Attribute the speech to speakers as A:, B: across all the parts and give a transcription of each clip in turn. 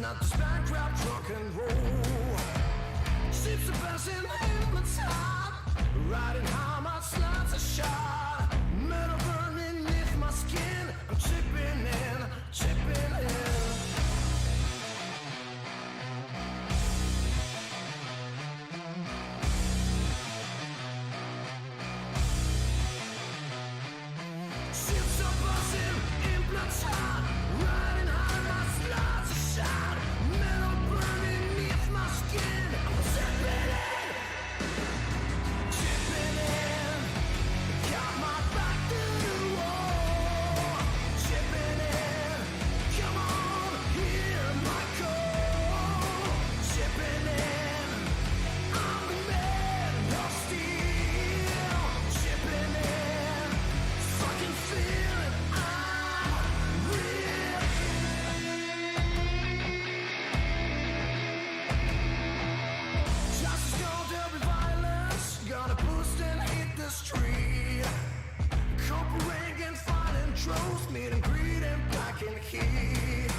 A: not this bankrupt rock and roll. Ships are passing in the tide, riding high, my slides are shot. Metal burning beneath my skin, I'm chipping in, chipping in. Ships are buzzing in blood tide, riding high, my slides are shot. Metal burning beneath my skin, I'm chipping in, chipping in. Got my back to the wall, chipping in. Come on, hear my call, chipping in. I'm the man of steel, chipping in. Fucking feel it, I'm real. Justice gonna, there'll be violence, gonna boost and hit the street. Cooperating and finding droves, meet and greet and black and heat.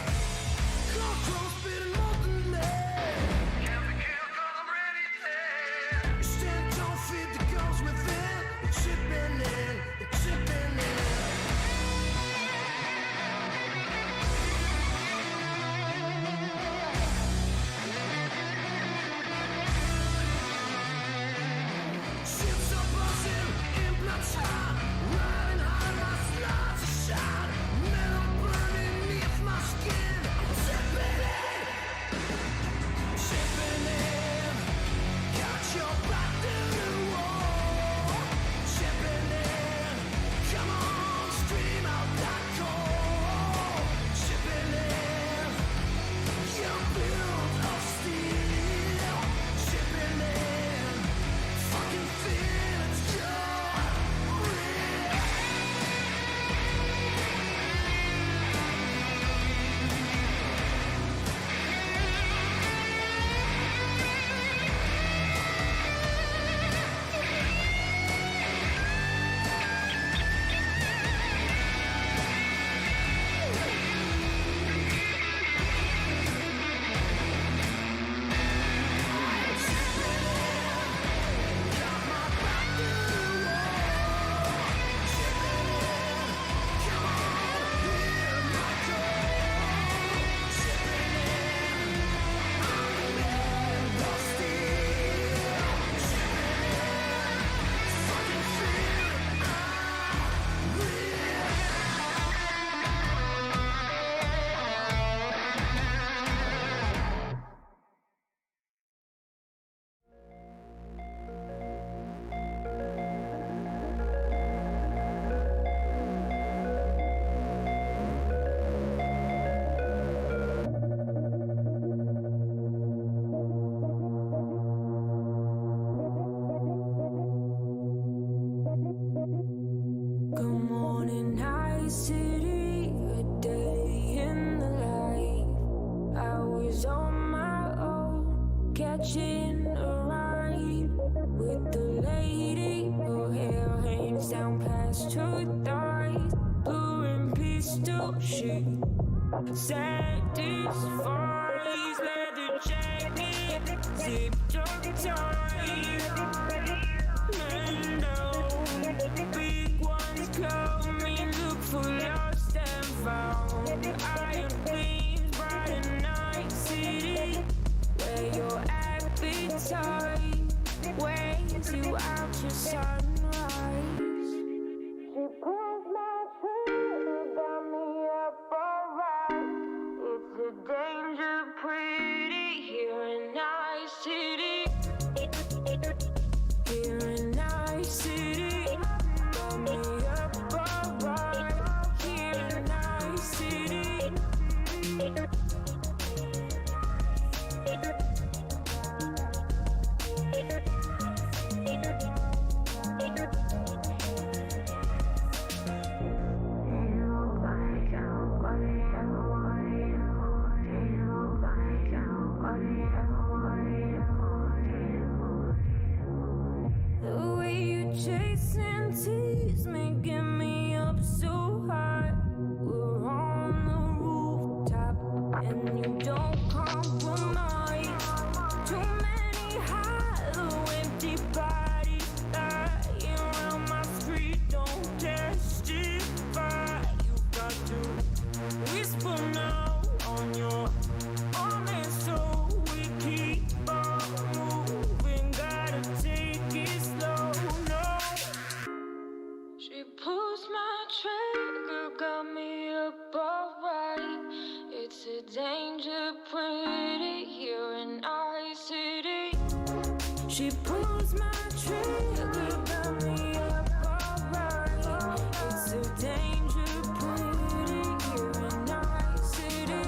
A: Cold crows spitting molten lead. Can't be killed 'cause I'm ready dead. You stand, don't feed the ghosts within. You're chipping in, you're chipping in. Ships are buzzing in blood tide, riding high, my slides are shot. Metal burning beneath my skin, I'm chipping in, chipping in. Got your back to the wall, chipping in. Come on, scream out that call, chipping in. You're built of steel, chipping in. Fucking feel it's your real. Got my back to the wall, chipping in. Come on, hear my call, chipping in. I'm the man of steel, chipping in. Fucking feel it, I'm real.
B: Good morning, night city, a day in the life. I was on my own, catching a ride with the lady. Her hair hangs down past her thighs, blue and pistol shit. Satisfies, leather jacket, zipped up tight. Mando, big ones coming, look for lost and found. Iron gleams, bright and night city, where your appetite waits you out your sunrise. She pulls my trigger, got me up alright. It's a danger pretty here in night city. Here in night city, got me up alright. Here in night city, She pulls my trigger, got me up alright. It's a danger pretty here in Night City.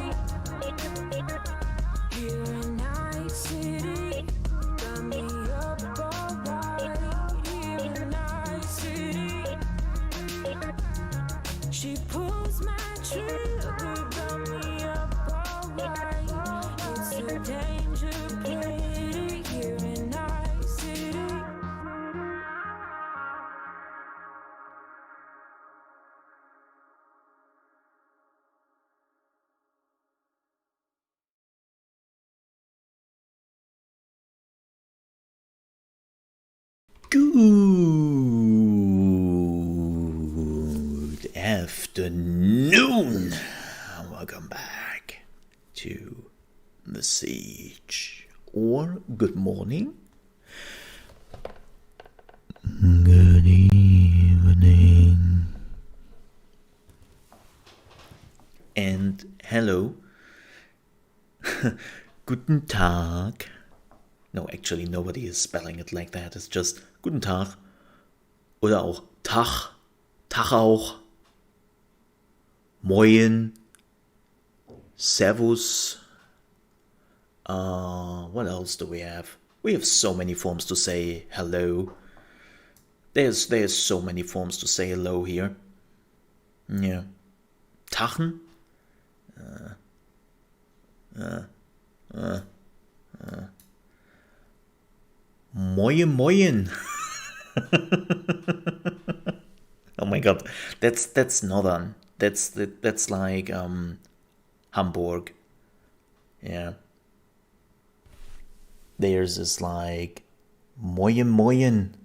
B: Here in Night City, got me up alright. Here in Night City, she pulls my trigger, got me up alright. It's a danger pretty here in Night City.
C: Good afternoon. Welcome back to The Siege. Or good morning. Good evening. And hello. Guten Tag. No, actually nobody is spelling it like that. It's just Guten Tag. Oder auch Tag. Tag auch. Moin. Servus. What else do we have? We have so many forms to say hello. There's so many forms to say hello here. Yeah. Tachen. Moin moin. Oh my god, that's northern. That's like Hamburg. Yeah. Theirs is like moin moin.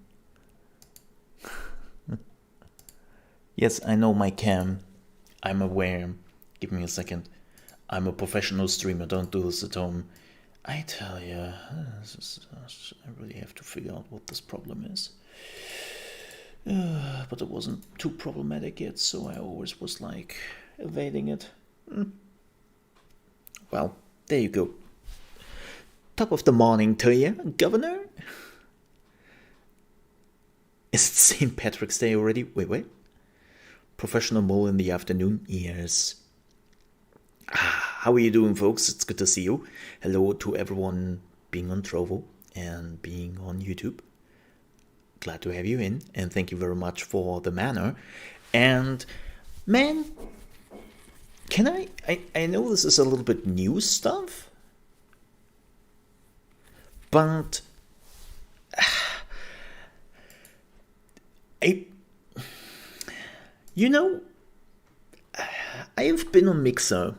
C: Yes, I know my cam. I'm aware. Give me a second. I'm a professional streamer. Don't do this at home. I tell you, I really have to figure out what this problem is. But it wasn't too problematic yet, so I always was like evading it. Well, there you go. Top of the morning to you, Governor. Is it St. Patrick's Day already? Wait. Professional mole in the afternoon? Yes. How are you doing, folks? It's good to see you. Hello to everyone being on Trovo and being on YouTube. Glad to have you in, and thank you very much for the manner. And, man, can I know this is a little bit new stuff, but I have been on Mixer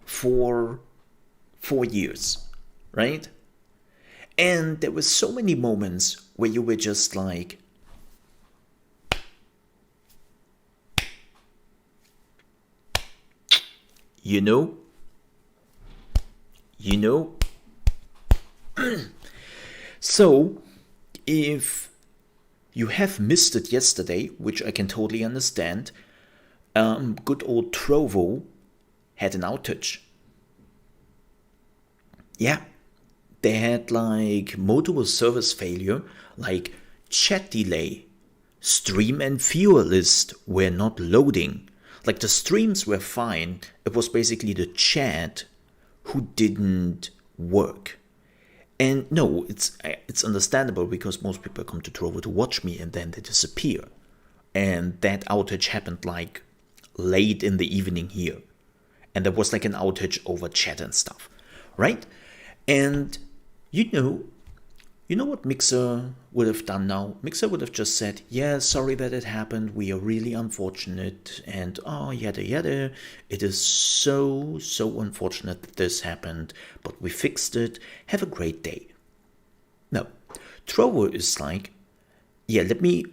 C: for 4 years, right? And there were so many moments where you were just like, you know. So, if you have missed it yesterday, which I can totally understand, good old Trovo had an outage. Yeah, they had like multiple service failure, like chat delay, stream and viewer list were not loading. Like the streams were fine, it was basically the chat who didn't work. And no, it's understandable because most people come to Trovo to watch me and then they disappear. And that outage happened like late in the evening here. And there was like an outage over chat and stuff, right? And you know what Mixer would have done now? Mixer would have just said, yeah, sorry that it happened. We are really unfortunate. And yada. It is so unfortunate that this happened. But we fixed it. Have a great day. No. Trovo is like, yeah, let me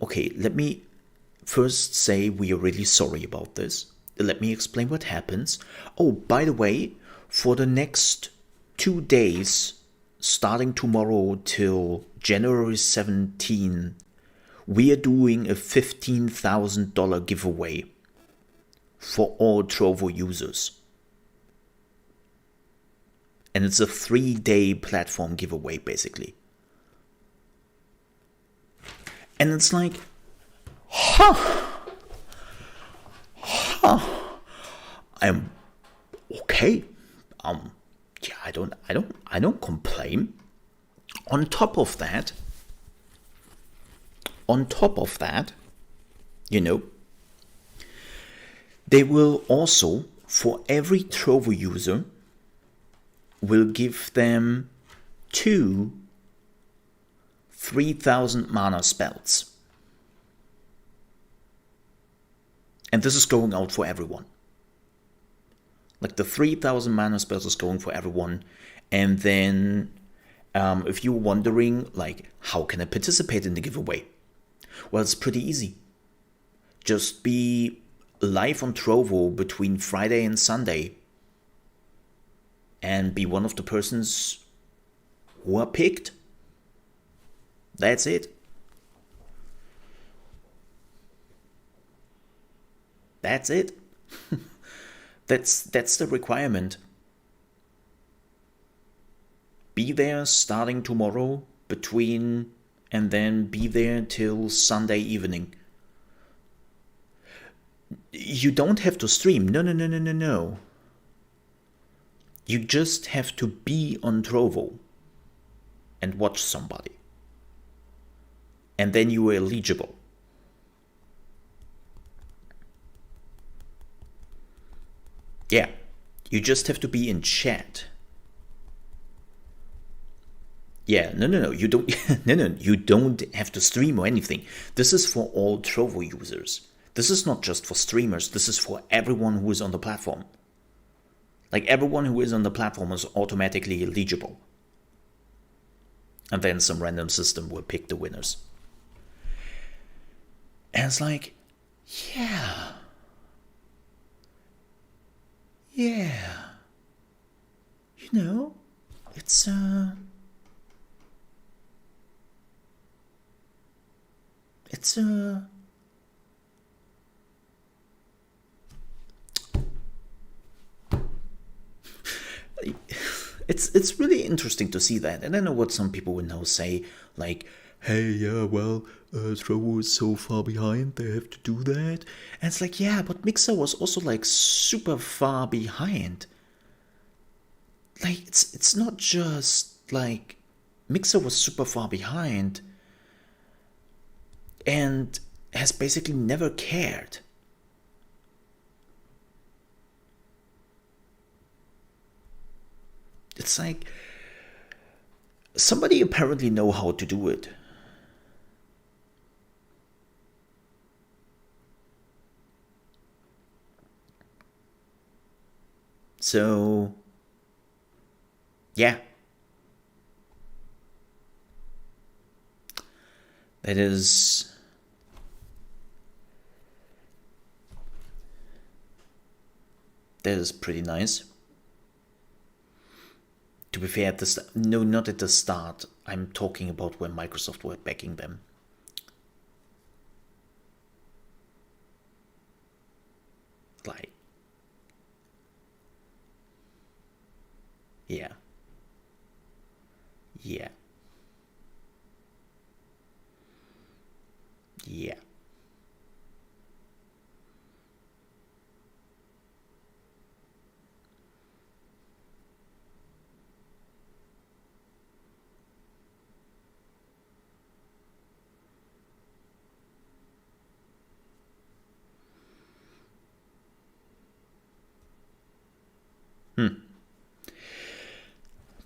C: first say we are really sorry about this. Let me explain what happens. Oh, by the way, for the next 2 days, starting tomorrow till January 17, we are doing a $15,000 giveaway for all Trovo users. And it's a 3-day platform giveaway, basically. And it's like, I'm okay. Yeah, I don't complain. On top of that, they will also, for every Trovo user, will give them 2 3,000 mana spells. And this is going out for everyone. Like the 3,000 mana spells is going for everyone. And then if you're wondering, like, how can I participate in the giveaway? Well, it's pretty easy. Just be live on Trovo between Friday and Sunday and be one of the persons who are picked. That's it. That's it. That's the requirement. Be there starting tomorrow and then be there till Sunday evening. You don't have to stream. No. You just have to be on Trovo and watch somebody. And then you are eligible. Yeah, you just have to be in chat. Yeah, no, you don't. You don't have to stream or anything. This is for all Trovo users. This is not just for streamers. This is for everyone who is on the platform. Like, everyone who is on the platform is automatically eligible. And then some random system will pick the winners. And it's like, yeah. It's it's really interesting to see that. And I know what some people will now say, like, hey, yeah, well, Trovo is so far behind, they have to do that. And it's like, yeah, but Mixer was also, like, super far behind. Like, it's not just, like, Mixer was super far behind and has basically never cared. It's like, somebody apparently know how to do it. So, yeah. That is pretty nice. To be fair, no, not at the start. I'm talking about when Microsoft were backing them. Like, yeah.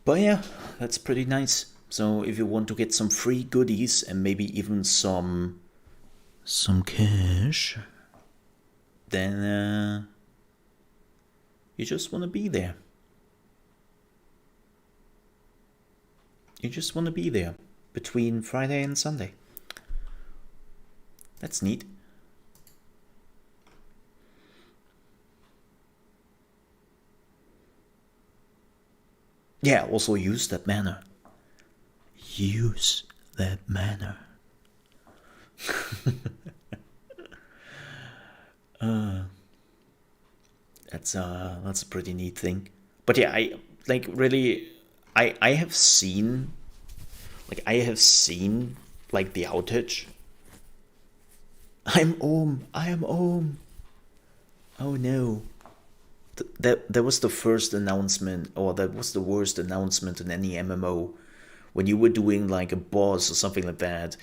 C: But yeah, that's pretty nice. So if you want to get some free goodies and maybe even some cash, then you just want to be there. You just want to be there between Friday and Sunday. That's neat. Yeah, also use that manner. Use that manner. That's a pretty neat thing. But yeah, like really, I have seen, like the outage. I am home. Oh no. That was the first announcement, or that was the worst announcement in any MMO, when you were doing like a boss or something like that,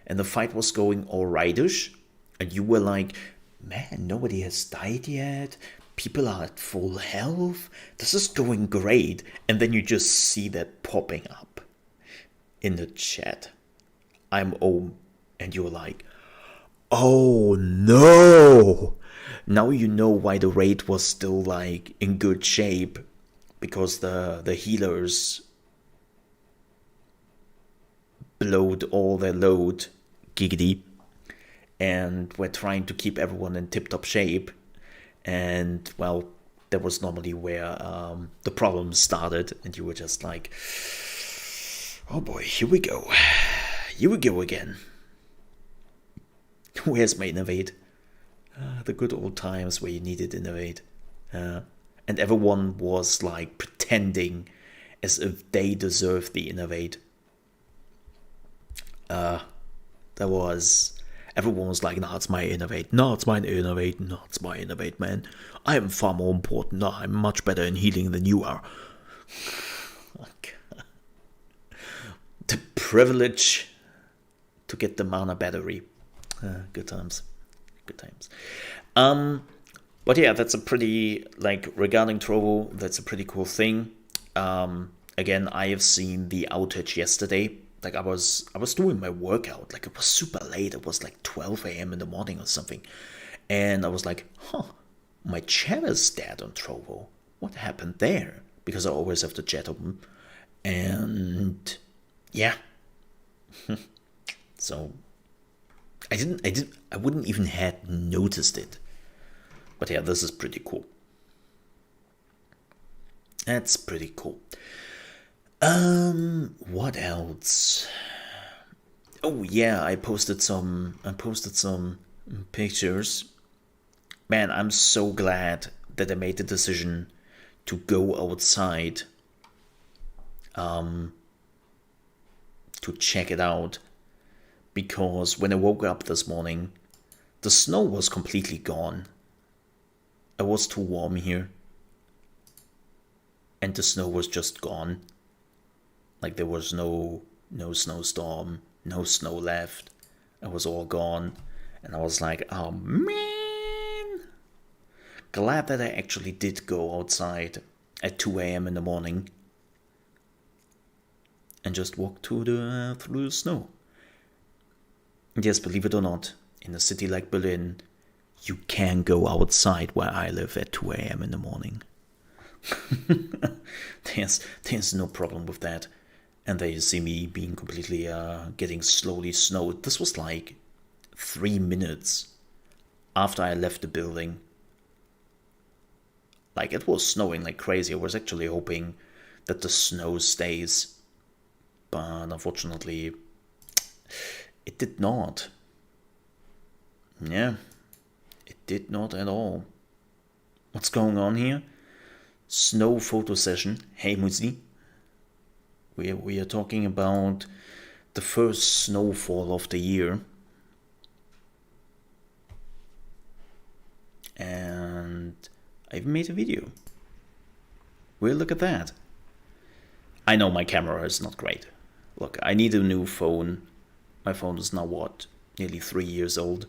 C: and the fight was going alrightish, and you were like, man, nobody has died yet, people are at full health, this is going great, and then you just see that popping up in the chat. I'm home, and you're like, oh no! Now you know why the raid was still like in good shape, because the healers blowed all their load, giggity, and were trying to keep everyone in tip-top shape. And well, that was normally where the problems started, and you were just like, oh boy, here we go again. Where's my innovate? The good old times where you needed innovate. And everyone was like pretending as if they deserved the innovate. Everyone was like, no, it's my innovate. No, it's my innovate. No, it's my innovate, man. I am far more important. No, I'm much better in healing than you are. The privilege to get the mana battery. Good times. But yeah, that's a pretty, like, regarding Trovo, that's a pretty cool thing. Again, I have seen the outage yesterday. Like, I was doing my workout. Like, it was super late. It was like 12 a.m. in the morning or something. And I was like, my chat is dead on Trovo. What happened there? Because I always have the chat open. And yeah. So I wouldn't even had noticed it. But yeah, this is pretty cool. That's pretty cool. What else? Oh yeah, I posted some pictures. Man, I'm so glad that I made the decision to go outside to check it out, because when I woke up this morning, the snow was completely gone. It was too warm here, and the snow was just gone. Like, there was no snowstorm, no snow left. It was all gone, and I was like, oh man. Glad that I actually did go outside at 2 a.m. in the morning and just walk through the snow. Yes, believe it or not, in a city like Berlin, you can go outside where I live at 2 a.m. in the morning. There's no problem with that. And there you see me being completely, getting slowly snowed. This was like 3 minutes after I left the building. Like, it was snowing like crazy. I was actually hoping that the snow stays. But unfortunately, it did not. Yeah, it did not at all. What's going on here? Snow photo session. Hey, Muzi. We are talking about the first snowfall of the year. And I've made a video. Well, look at that. I know my camera is not great. Look, I need a new phone. My phone is now, what, nearly 3 years old.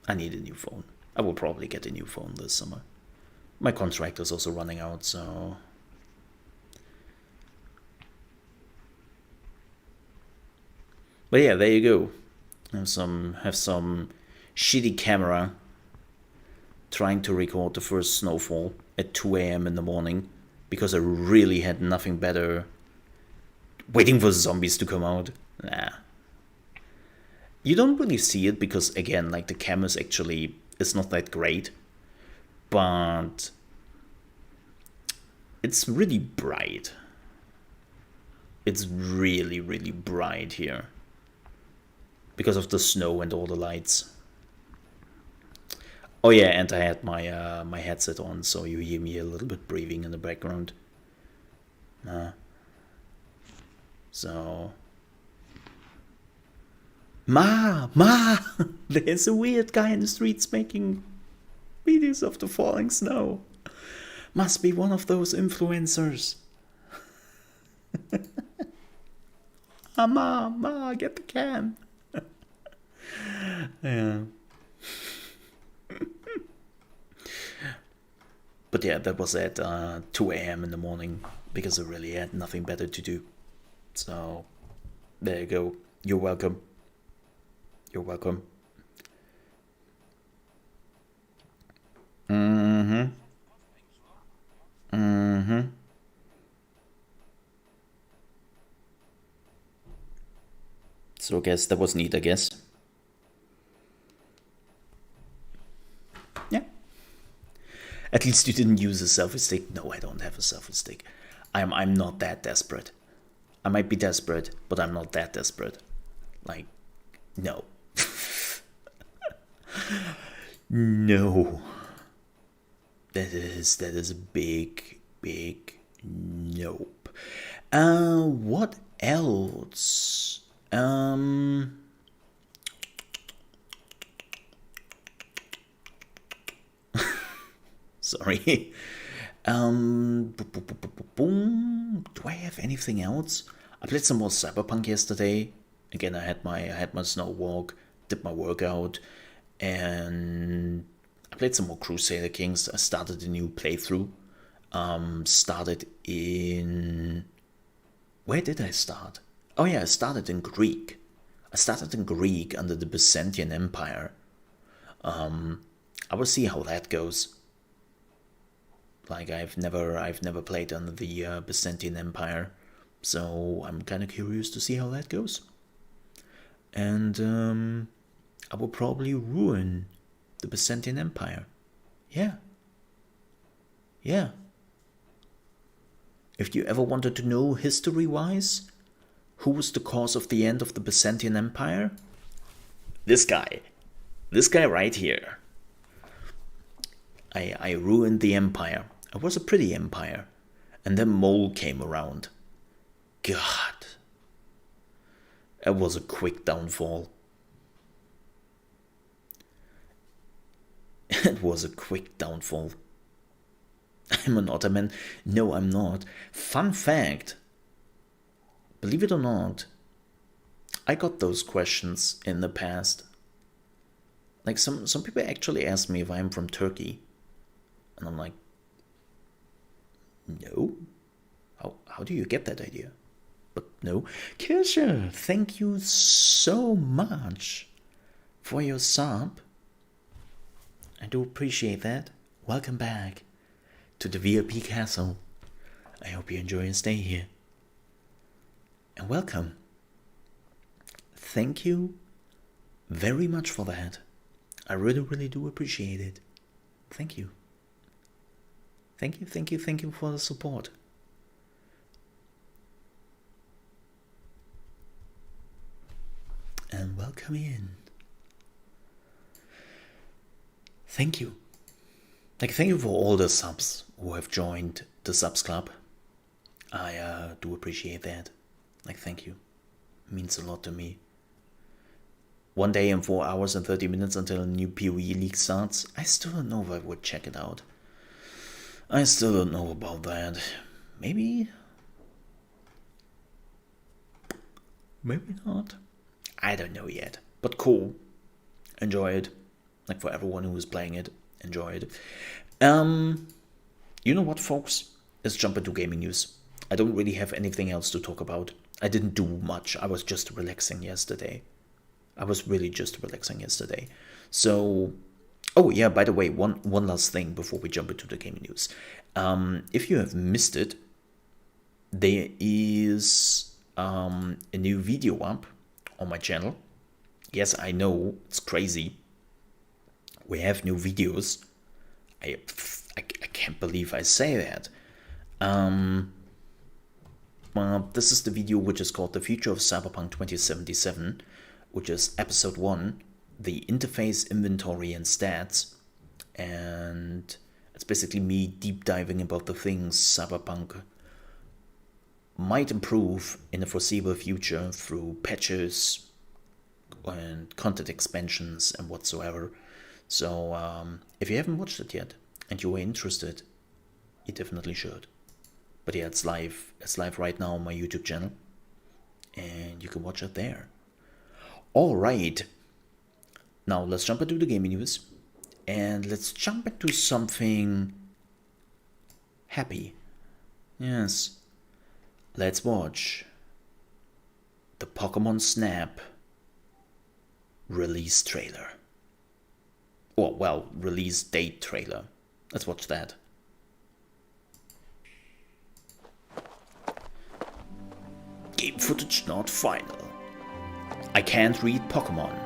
C: I need a new phone. I will probably get a new phone this summer. My contract is also running out, so... But yeah, there you go. Have some shitty camera trying to record the first snowfall at 2 a.m. in the morning, because I really had nothing better waiting for zombies to come out. Nah. You don't really see it because, again, like, the camera's actually, it's not that great, but it's really bright. It's really, really bright here because of the snow and all the lights. Oh yeah, and I had my my headset on, so you hear me a little bit breathing in the background. So, Ma, there's a weird guy in the streets making videos of the falling snow. Must be one of those influencers. Ma, get the can. Yeah. But yeah, that was at 2 a.m. in the morning because I really had nothing better to do. So, there you go. You're welcome. You're welcome. So I guess that was neat, I guess. Yeah. At least you didn't use a selfie stick. No, I don't have a selfie stick. I'm not that desperate. I might be desperate, but I'm not that desperate. Like, no. No. That is a big nope. What else? Sorry. Do I have anything else? I played some more Cyberpunk yesterday. Again, I had my snow walk, did my workout, and I played some more Crusader Kings. I started a new playthrough. Started in... Where did I start? Oh yeah, I started in Greek. I started in Greek under the Byzantine Empire. I will see how that goes. Like I've never played under the Byzantine Empire, so I'm kind of curious to see how that goes. And I will probably ruin the Byzantine Empire. Yeah. If you ever wanted to know history-wise, who was the cause of the end of the Byzantine Empire? This guy right here. I ruined the empire. It was a pretty empire. And then Mole came around. God. It was a quick downfall. It was a quick downfall. I'm an Ottoman. No, I'm not. Fun fact. Believe it or not, I got those questions in the past. Like some people actually ask me if I'm from Turkey. And I'm like, no. How do you get that idea? But no. Kirsche, thank you so much for your sub. I do appreciate that. Welcome back to the VIP castle. I hope you enjoy your stay here. And welcome. Thank you very much for that. I really do appreciate it. Thank you. Thank you for the support. And welcome in. Thank you. Thank you for all the subs who have joined the subs club. I do appreciate that. Thank you. It means a lot to me. 1 day and 4 hours and 30 minutes until a new PoE league starts. I still don't know if I would check it out. I still don't know about that. Maybe not. I don't know yet. But cool. Enjoy it. For everyone who is playing it, enjoy it. You know what, folks? Let's jump into gaming news. I don't really have anything else to talk about. I didn't do much. I was just relaxing yesterday. I was really just relaxing yesterday. So, oh yeah, by the way, one last thing before we jump into the gaming news. If you have missed it, there is a new video up on my channel. Yes, I know, it's crazy. We have new videos. I can't believe I say that. Well, this is the video which is called The Future of Cyberpunk 2077, which is episode 1, the interface, inventory and stats. and it's basically me deep diving about the things Cyberpunk might improve in the foreseeable future through patches and content expansions and whatsoever. So if you haven't watched it yet and you are interested, you definitely should. But yeah, it's live right now on my YouTube channel, and you can watch it there. Alright, now let's jump into the gaming news, and let's jump into something happy. Yes, let's watch the Pokemon Snap release trailer. Or, well, release date trailer. Let's watch that. Game footage not final. I can't read Pokemon.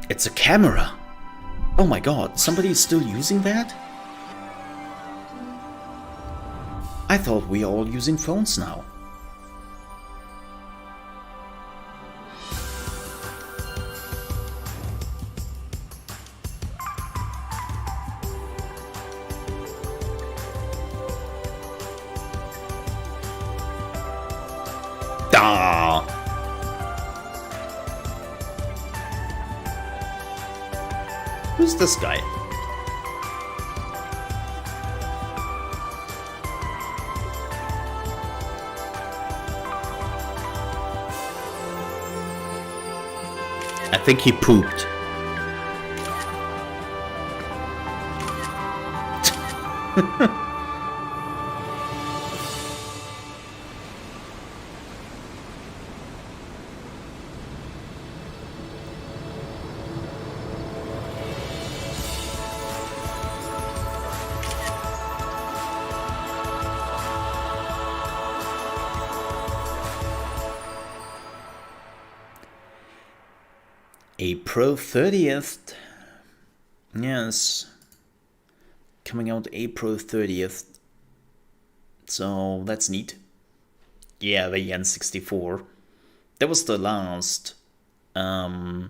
C: It's a camera. Oh my god, somebody is still using that? I thought we are all using phones now. Ah. Who's this guy? I think he pooped. April 30th. Yes. Coming out April 30th. So that's neat. Yeah, the N64. That was the last. That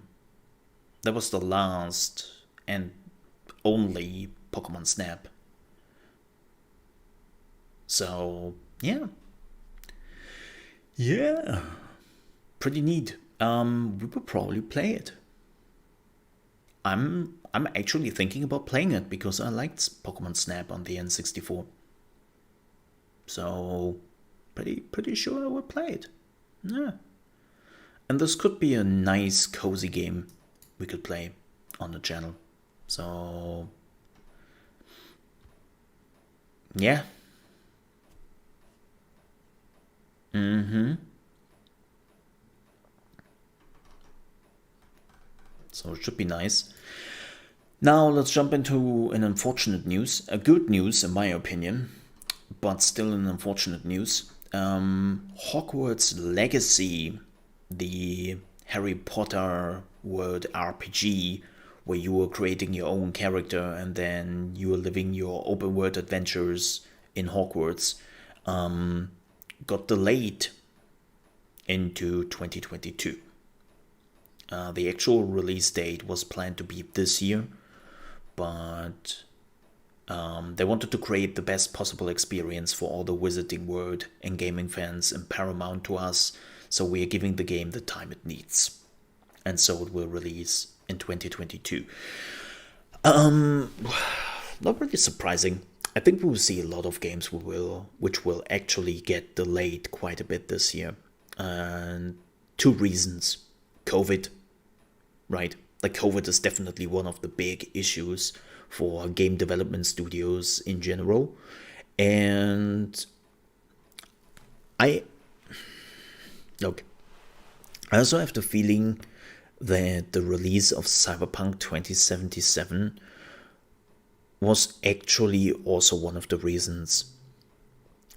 C: was the last and only Pokemon Snap. So yeah. Yeah. Pretty neat. We will probably play it. I'm actually thinking about playing it because I liked Pokemon Snap on the N64. So pretty sure I will play it. Yeah. And this could be a nice cozy game we could play on the channel. So yeah. So it should be nice. Now let's jump into an unfortunate news. A good news in my opinion, but still an unfortunate news. Hogwarts Legacy, the Harry Potter world RPG, where you were creating your own character and then you were living your open world adventures in Hogwarts, got delayed into 2022. The actual release date was planned to be this year, but they wanted to create the best possible experience for all the Wizarding World and gaming fans and paramount to us, so we are giving the game the time it needs. And so it will release in 2022. Not really surprising. I think we will see a lot of games which will actually get delayed quite a bit this year. And two reasons. COVID, right? Like COVID is definitely one of the big issues for game development studios in general. And I also have the feeling that the release of Cyberpunk 2077 was actually also one of the reasons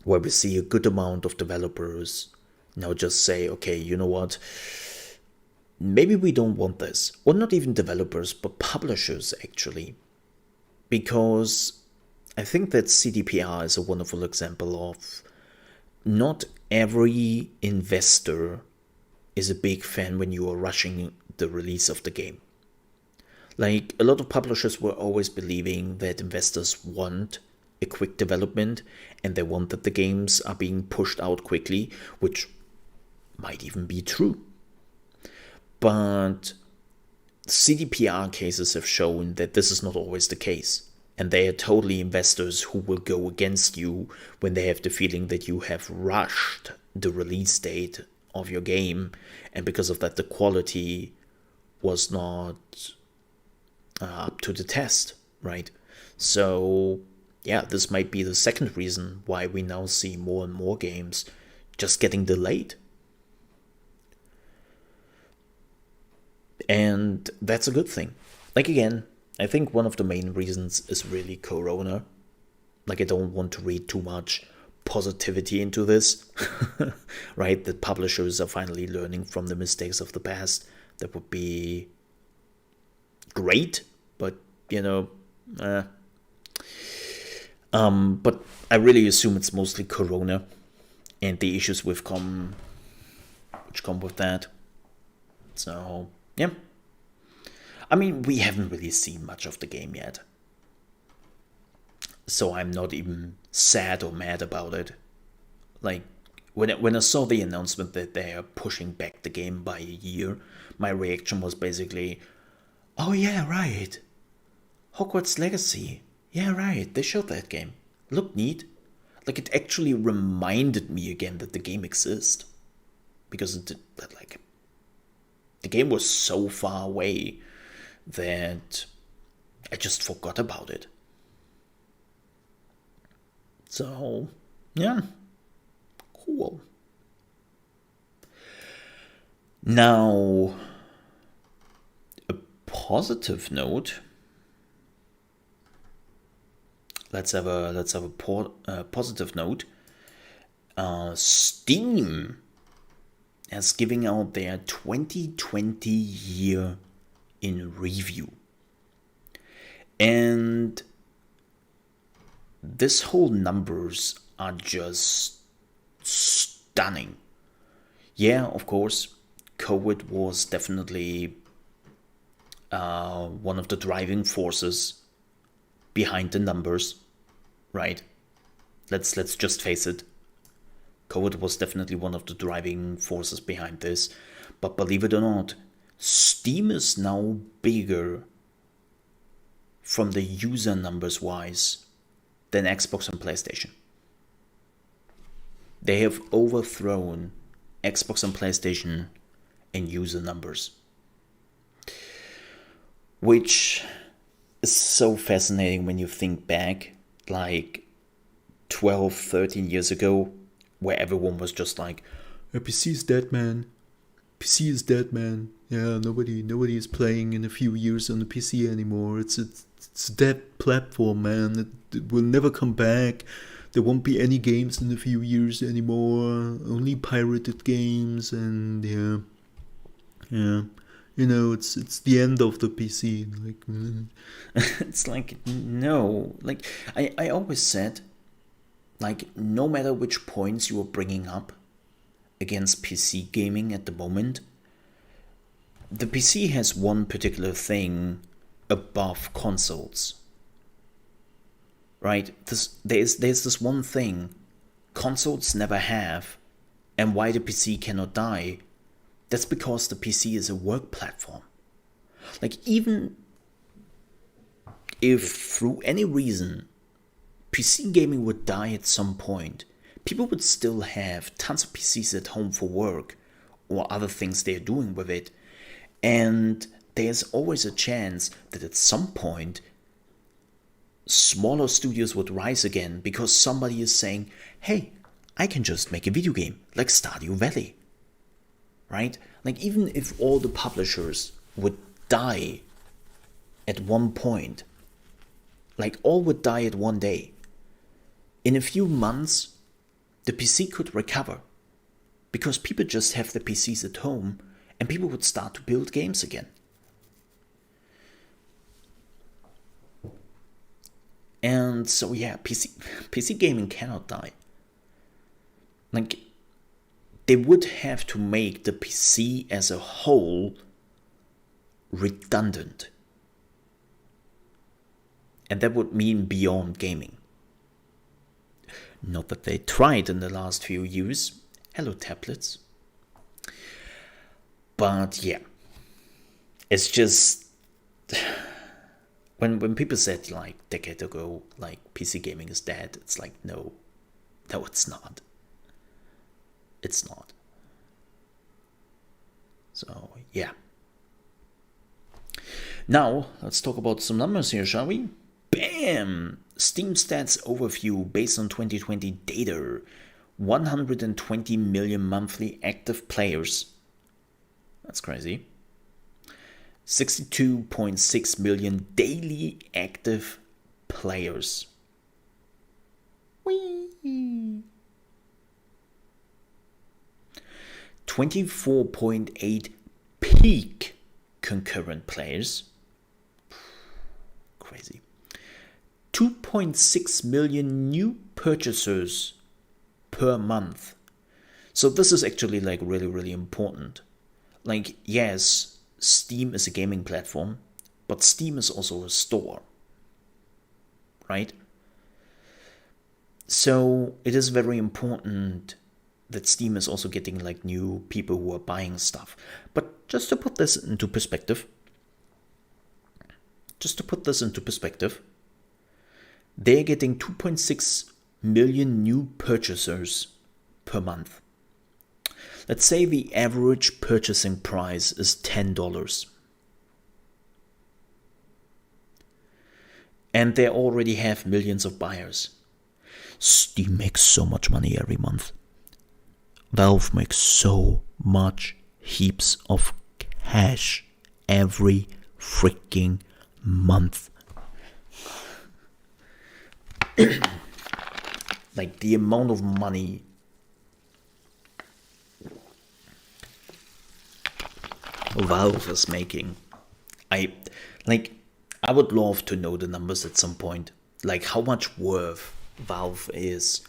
C: where we see a good amount of developers now just say, okay, you know what? Maybe we don't want this. Or not even developers, but publishers actually. Because I think that CDPR is a wonderful example of not every investor is a big fan when you are rushing the release of the game. Like, a lot of publishers were always believing that investors want a quick development and they want that the games are being pushed out quickly, which might even be true. But CDPR cases have shown that this is not always the case. And they are totally investors who will go against you when they have the feeling that you have rushed the release date of your game. And because of that, the quality was not up to the test, right? So, yeah, this might be the second reason why we now see more and more games just getting delayed. And that's a good thing. Like, again, I think one of the main reasons is really Corona. Like, I don't want to read too much positivity into this, right? That publishers are finally learning from the mistakes of the past. That would be great, but, but I really assume it's mostly Corona and the issues which come with that. So, yeah. I mean, we haven't really seen much of the game yet. So I'm not even sad or mad about it. Like, when I saw the announcement that they are pushing back the game by a year, my reaction was basically, oh yeah, right. Hogwarts Legacy. Yeah, right. They showed that game. Looked neat. Like, it actually reminded me again that the game exists. Because the game was so far away that I just forgot about it. So, yeah. Cool. Now, a positive note. Let's have a positive note. Steam is giving out their 2020 year in review. And this whole numbers are just stunning. Yeah, of course, COVID was definitely one of the driving forces behind the numbers, right? Let's just face it. COVID was definitely one of the driving forces behind this. But believe it or not, Steam is now bigger from the user numbers wise than Xbox and PlayStation. They have overthrown Xbox and PlayStation in user numbers. Which is so fascinating when you think back, like 12, 13 years ago, where everyone was just like, PC is dead, man. PC is dead, man. Yeah, nobody is playing in a few years on the PC anymore. It's a dead platform, man. It will never come back. There won't be any games in a few years anymore. Only pirated games, and yeah. It's the end of the PC. Like, it's like, no. Like, I always said, like, no matter which points you are bringing up against PC gaming at the moment, the PC has one particular thing above consoles. Right? There's this one thing consoles never have, and why the PC cannot die. That's because the PC is a work platform. Like, even if through any reason PC gaming would die at some point, people would still have tons of PCs at home for work or other things they're doing with it. And there's always a chance that at some point smaller studios would rise again because somebody is saying, hey, I can just make a video game like Stardew Valley. Right? Like, even if all the publishers would die at one point, like all would die at one day, in a few months, the PC could recover because people just have the PCs at home and people would start to build games again. And so, yeah, PC gaming cannot die. Like, they would have to make the PC as a whole redundant. And that would mean beyond gaming. Not that they tried in the last few years. Hello, tablets. But yeah, it's just when people said like a decade ago, like PC gaming is dead, it's like no, it's not. It's not. So yeah. Now let's talk about some numbers here, shall we? Bam! Steam stats overview based on 2020 data. 120 million monthly active players. That's crazy. 62.6 million daily active players. Whee! 24.8 peak concurrent players. Crazy. 2.6 million new purchasers per month. So this is actually like really, really important. Like, yes, Steam is a gaming platform, but Steam is also a store, right? So it is very important that Steam is also getting like new people who are buying stuff. But just to put this into perspective, they're getting 2.6 million new purchasers per month. Let's say the average purchasing price is $10. And they already have millions of buyers. Steam makes so much money every month. Valve makes so much heaps of cash every freaking month. Like the amount of money Valve is making. I would love to know the numbers at some point. Like how much worth Valve is.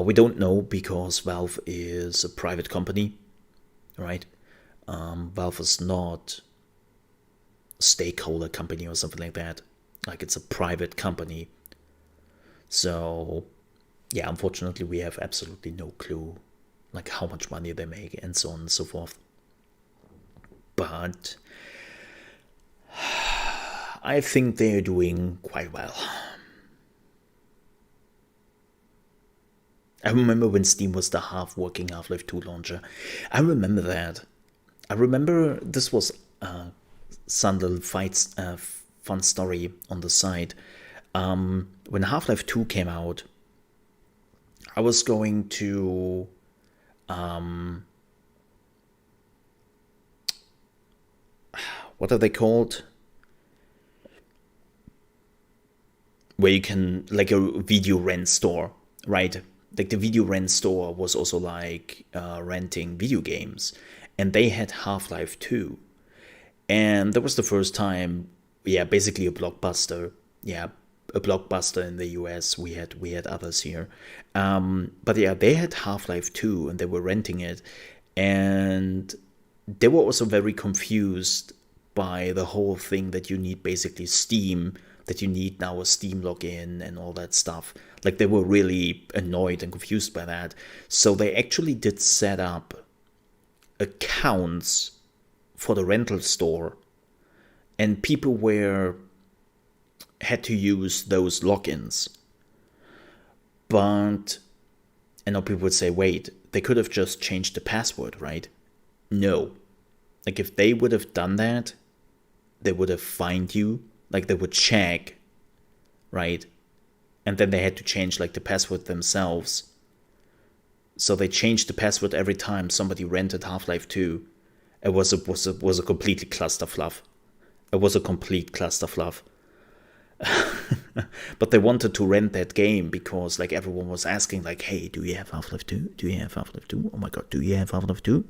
C: We don't know because Valve is a private company, right? Valve is not a stakeholder company or something like that. Like it's a private company. So, yeah, unfortunately, we have absolutely no clue, like how much money they make and so on and so forth. But I think they're doing quite well. I remember when Steam was the half-working Half-Life 2 launcher. I remember that. I remember this was some little fun story on the side. When Half-Life 2 came out, I was going to what are they called? Where you can, like a video rent store, right? Like the video rent store was also like renting video games, and they had Half-Life 2. And that was the first time, basically a blockbuster. A blockbuster in the US. We had others here. But they had Half-Life 2 and they were renting it. And they were also very confused by the whole thing that you need basically Steam, that you need now a Steam login and all that stuff. Like they were really annoyed and confused by that. So they actually did set up accounts for the rental store, and people had to use those logins. But I know people would say, wait, they could have just changed the password, right? No. Like if they would have done that, they would have fined you. Like they would check, right? And then they had to change like the password themselves. So they changed the password every time somebody rented Half-Life 2. It was a completely clusterfluff. It was a complete clusterfluff. But they wanted to rent that game because like everyone was asking like, hey, do you have Half-Life 2? Do you have Half-Life 2? Oh my god, do you have Half-Life 2?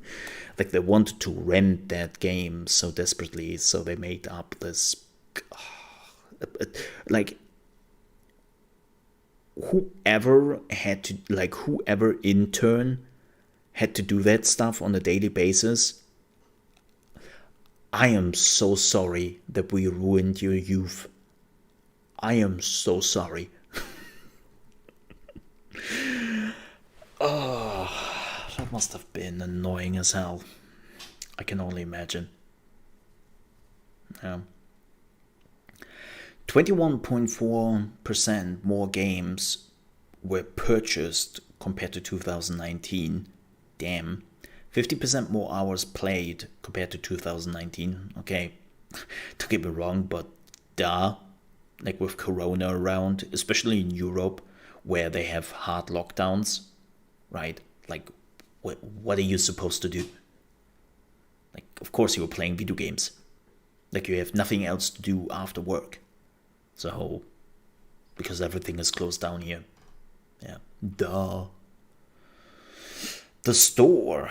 C: Like they wanted to rent that game so desperately, so they made up this like whoever intern had to do that stuff on a daily basis, I am so sorry that we ruined your youth. I am so sorry. Oh, that must have been annoying as hell. I can only imagine. 21.4% more games were purchased compared to 2019. Damn. 50% more hours played compared to 2019. Okay, don't get me wrong, but duh. Like with Corona around, especially in Europe, where they have hard lockdowns, right? Like, what are you supposed to do? Like, of course you were playing video games. Like, you have nothing else to do after work. So, because everything is closed down here. Yeah, duh. The store.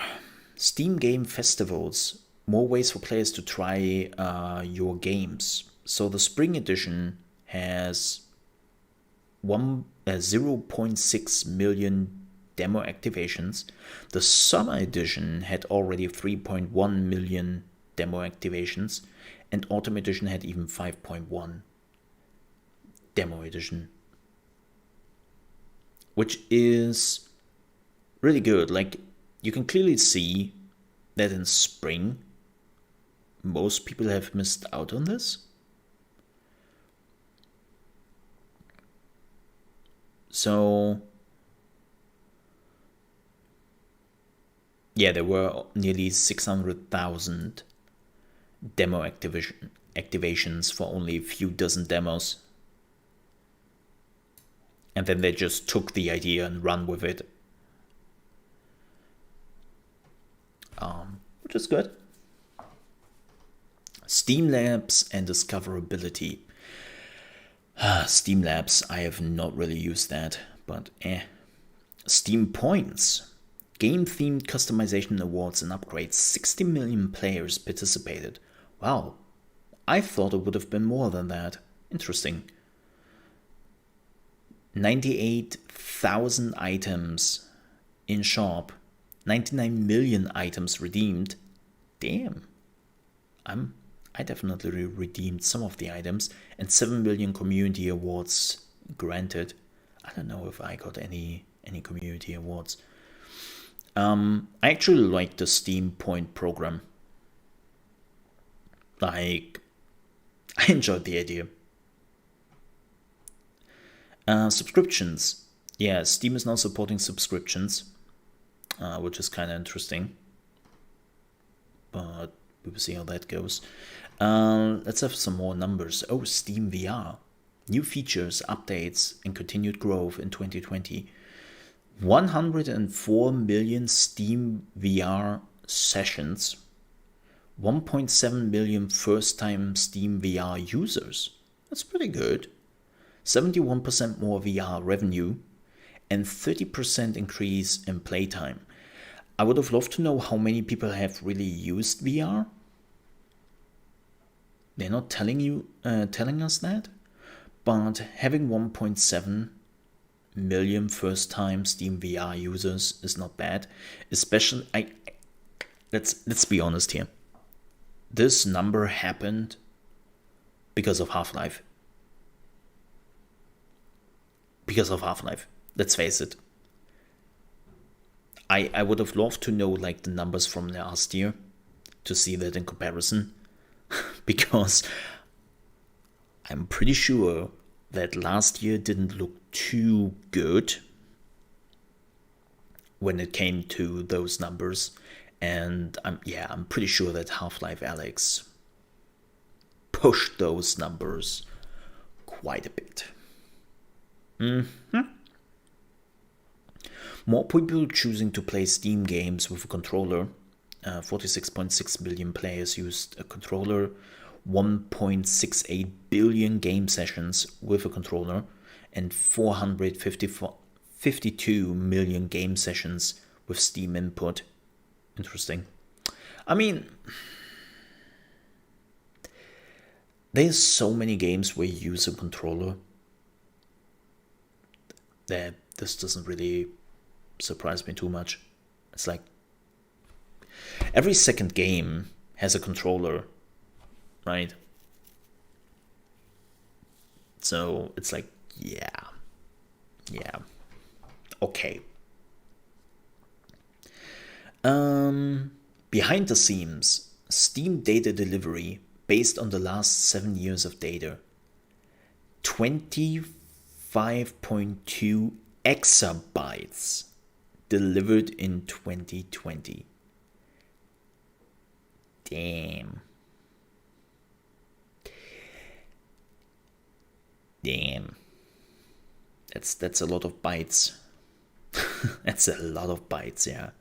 C: Steam Game Festivals. More ways for players to try your games. So the Spring Edition has 0.6 million demo activations. The Summer Edition had already 3.1 million demo activations. And Autumn Edition had even 5.1 demo edition. Which is really good. Like, you can clearly see that in spring, most people have missed out on this. So, yeah, there were nearly 600,000 demo activations for only a few dozen demos. And then they just took the idea and ran with it. Which is good. Steam Labs and discoverability. Steam Labs, I have not really used that, but Steam Points. Game-themed customization awards and upgrades. 60 million players participated. Wow. I thought it would have been more than that. Interesting. 98,000 items in shop. 99 million items redeemed. Damn. I definitely redeemed some of the items. And 7 million community awards granted. I don't know if I got any community awards. I actually like the Steam Point program. Like, I enjoyed the idea. Subscriptions. Yeah, Steam is now supporting subscriptions, which is kind of interesting. But we will see how that goes. Let's have some more numbers. Oh, Steam VR. New features, updates, and continued growth in 2020. 104 million Steam VR sessions. 1.7 million first-time Steam VR users. That's pretty good. 71% more VR revenue, and 30% increase in playtime. I would have loved to know how many people have really used VR. They're not telling us that, but having 1.7 million first-time Steam VR users is not bad. Especially, let's be honest here. This number happened because of Half-Life. Let's face it. I would have loved to know like the numbers from last year to see that in comparison. Because I'm pretty sure that last year didn't look too good when it came to those numbers. And I'm pretty sure that Half-Life Alyx pushed those numbers quite a bit. More people choosing to play Steam games with a controller. 46.6 billion players used a controller. 1.68 billion game sessions with a controller. And 452 million game sessions with Steam input. Interesting. I mean, there's so many games where you use a controller that this doesn't really surprise me too much. It's like Every second game has a controller, right? So it's like, yeah. Okay. Behind the scenes, Steam data delivery based on the last 7 years of data. 25.2 exabytes delivered in 2020. Damn. That's a lot of bytes. That's a lot of bytes, yeah.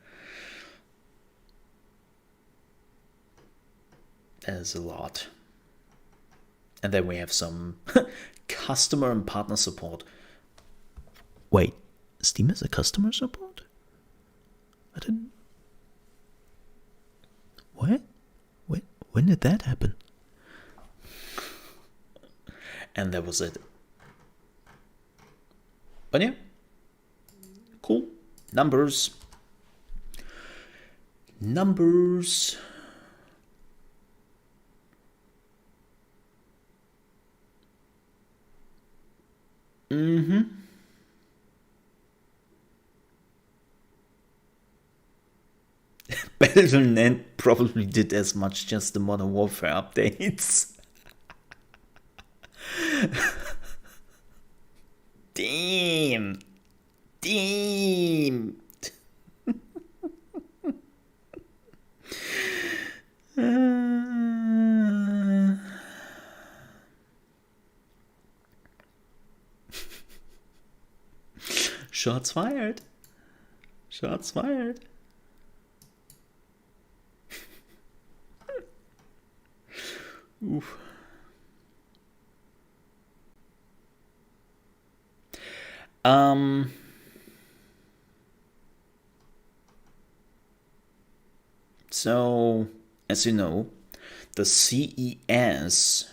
C: That is a lot. And then we have some customer and partner support. Wait, Steam has a customer support? I didn't... What? Wait, when did that happen? And that was it. But yeah, cool. Numbers. Battle.net probably did as much, just the Modern Warfare updates. Damn. Shots fired. Oof. So, as you know, the CES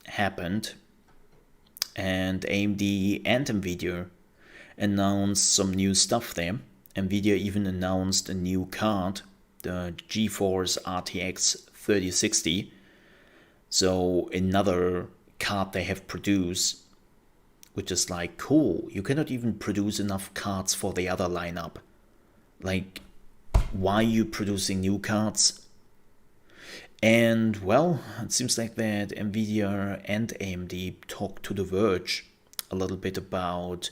C: happened, and AMD and Nvidia announced some new stuff there. Nvidia even announced a new card, the GeForce RTX 3060. So another card they have produced, which is like, cool, you cannot even produce enough cards for the other lineup. Like, why are you producing new cards? And well, it seems like that Nvidia and AMD talked to The Verge a little bit about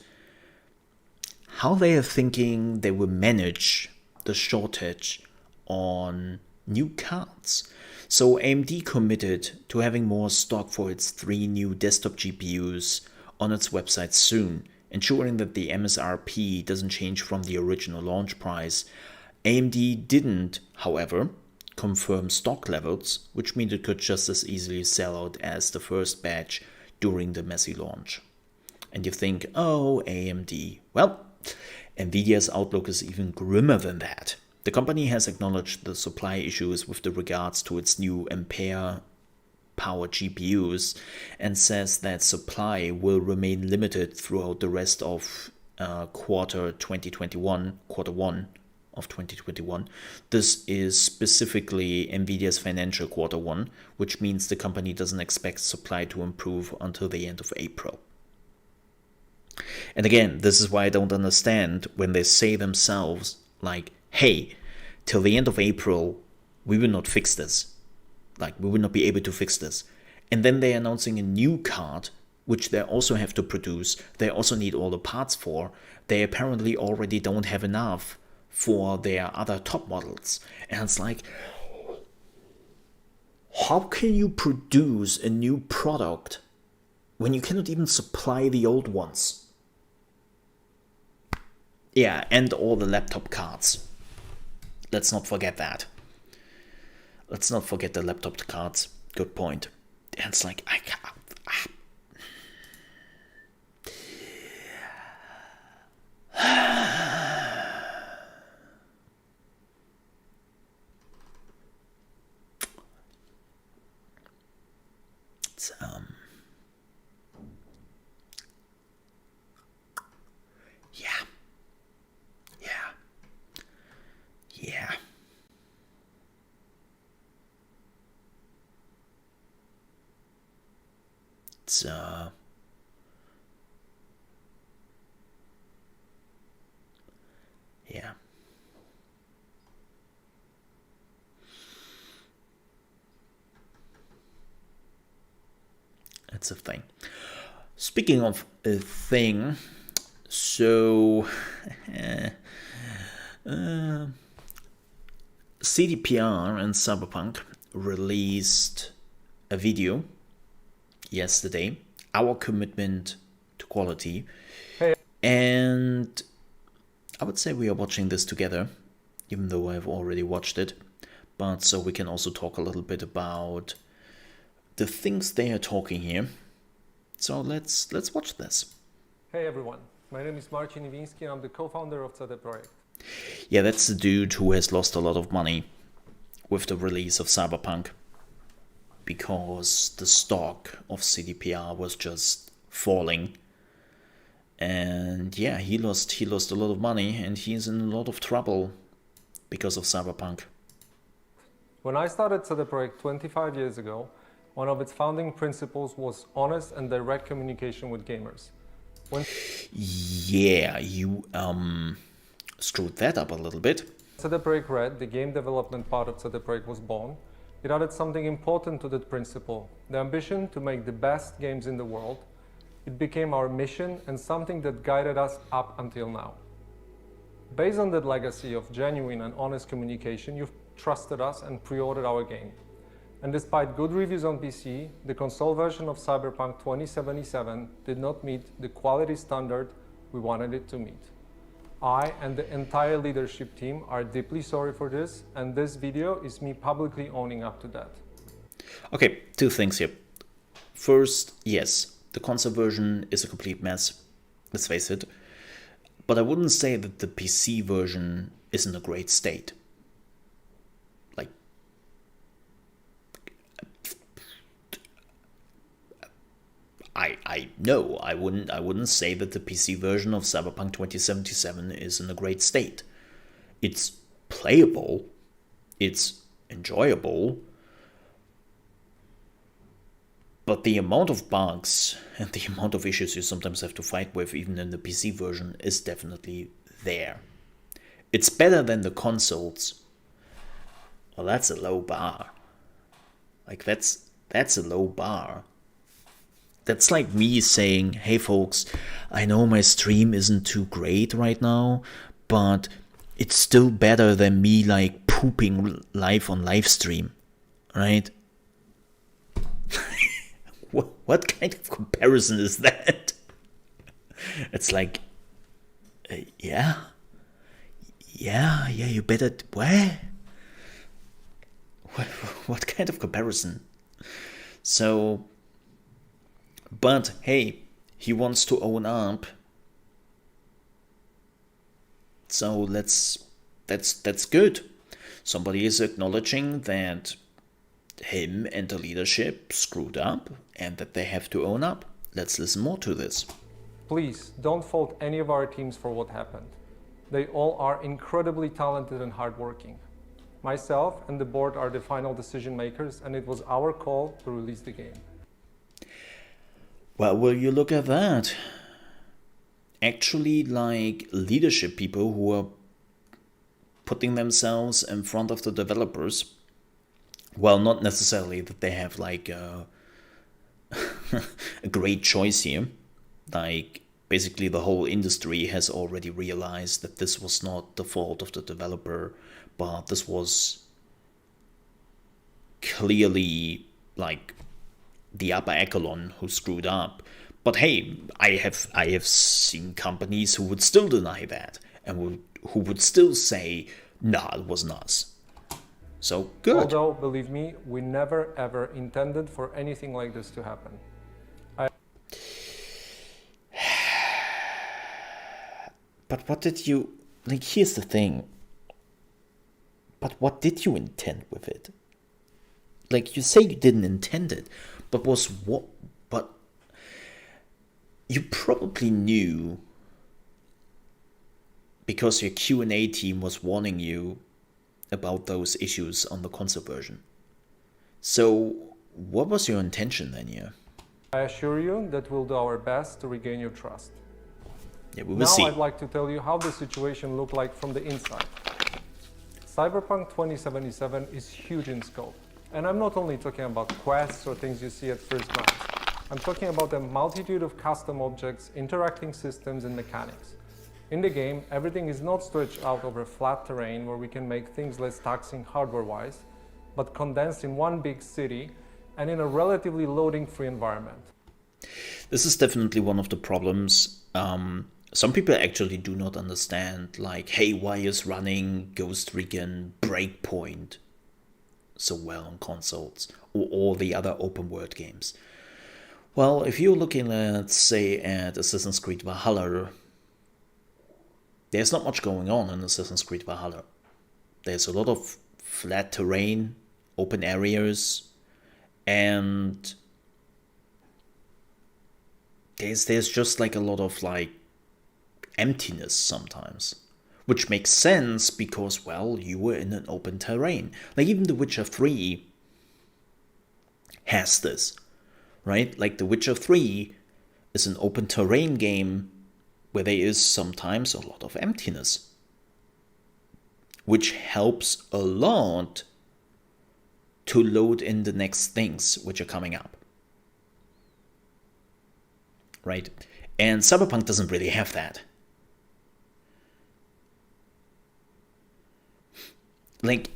C: how they are thinking they will manage the shortage on new cards. So AMD committed to having more stock for its 3 new desktop GPUs on its website soon, ensuring that the MSRP doesn't change from the original launch price. AMD didn't, however, confirm stock levels, which means it could just as easily sell out as the first batch during the messy launch. And you think, oh, AMD. Well, Nvidia's outlook is even grimmer than that. The company has acknowledged the supply issues with regards to its new Ampere power GPUs and says that supply will remain limited throughout the rest of quarter 1 of 2021. This is specifically Nvidia's financial quarter 1, which means the company doesn't expect supply to improve until the end of April. And again, this is why I don't understand when they say themselves, like, hey, till the end of April, we will not fix this. Like, we will not be able to fix this. And then they're announcing a new card, which they also have to produce. They also need all the parts for. They apparently already don't have enough for their other top models. And it's like, how can you produce a new product when you cannot even supply the old ones? Yeah, and all the laptop cards. Let's not forget that. Let's not forget the laptop cards. Good point. And it's like, I can't. It's, yeah. It's yeah. That's a thing. Speaking of a thing, so CDPR and Cyberpunk released a video yesterday, Our Commitment to Quality.
D: Hey.
C: And I would say we are watching this together, even though I've already watched it. But so we can also talk a little bit about the things they are talking here. So let's watch this.
D: Hey everyone, my name is Marcin Iwiński and I'm the co-founder of CD Projekt.
C: Yeah, that's the dude who has lost a lot of money with the release of Cyberpunk, because the stock of CDPR was just falling. And yeah, he lost a lot of money, and he's in a lot of trouble because of Cyberpunk.
D: When I started CD Projekt 25 years ago, one of its founding principles was honest and direct communication with gamers.
C: Yeah, you screwed that up a little bit.
D: CD Projekt Red, the game development part of CD Projekt, was born. It added something important to that principle, the ambition to make the best games in the world. It became our mission and something that guided us up until now. Based on that legacy of genuine and honest communication, you've trusted us and pre-ordered our game. And despite good reviews on PC, the console version of Cyberpunk 2077 did not meet the quality standard we wanted it to meet. I and the entire leadership team are deeply sorry for this, and this video is me publicly owning up to that.
C: Okay, two things here. First, yes, the console version is a complete mess, let's face it. But I wouldn't say that the PC version is in a great state. Like, I know I wouldn't say that the PC version of Cyberpunk 2077 is in a great state. It's playable, it's enjoyable, but the amount of bugs and the amount of issues you sometimes have to fight with, even in the PC version, is definitely there. It's better than the consoles. Well, that's a low bar. Like, that's a low bar. That's like me saying, hey folks, I know my stream isn't too great right now, but it's still better than me like pooping live on live stream, right? What kind of comparison is that? It's like, yeah, you better, what kind of comparison? So, but hey, he wants to own up. So that's good. Somebody is acknowledging that him and the leadership screwed up and that they have to own up. Let's listen more to this.
D: Please don't fault any of our teams for what happened. They all are incredibly talented and hardworking. Myself and the board are the final decision makers, and it was our call to release the game.
C: Well, will you look at that? Actually, like, leadership people who are putting themselves in front of the developers. Well, not necessarily that they have like a great choice here. Like, basically the whole industry has already realized that this was not the fault of the developer, but this was clearly like the upper echelon who screwed up. But hey, I have seen companies who would still deny that and who would still say, nah, it wasn't us. So good.
D: Although, believe me, we never ever intended for anything like this to happen.
C: But what did you, like, here's the thing. But what did you intend with it? Like, you say you didn't intend it, but you probably knew because your Q&A team was warning you about those issues on the console version. So what was your intention then here?
D: I assure you that we'll do our best to regain your trust.
C: Yeah, we will
D: Now
C: see.
D: I'd like to tell you how the situation looked like from the inside. Cyberpunk 2077 is huge in scope. And I'm not only talking about quests or things you see at first glance. I'm talking about a multitude of custom objects, interacting systems, and mechanics. In the game, everything is not stretched out over flat terrain where we can make things less taxing hardware-wise, but condensed in one big city and in a relatively loading-free environment.
C: This is definitely one of the problems. Some people actually do not understand, like, hey, why is running Ghost Recon Breakpoint so well on consoles or all the other open world games? Well, if you're looking at, say, at Assassin's Creed Valhalla, there's not much going on in Assassin's Creed Valhalla. There's a lot of flat terrain, open areas, and there's just like a lot of like emptiness sometimes, which makes sense because, well, you were in an open terrain. Like even The Witcher 3 has this, right? Like The Witcher 3 is an open terrain game where there is sometimes a lot of emptiness, which helps a lot to load in the next things which are coming up, right? And Cyberpunk doesn't really have that. Like,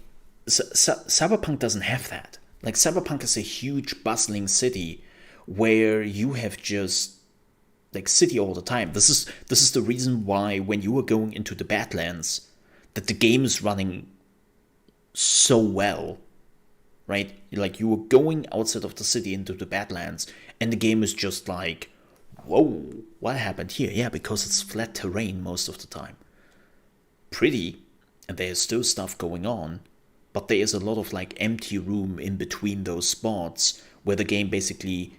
C: Cyberpunk doesn't have that. Like, Cyberpunk is a huge bustling city where you have just, like, city all the time. This is the reason why when you are going into the Badlands, that the game is running so well, right? Like, you are going outside of the city into the Badlands, and the game is just like, whoa, what happened here? Yeah, because it's flat terrain most of the time. Pretty, and there's still stuff going on, but there is a lot of like empty room in between those spots where the game basically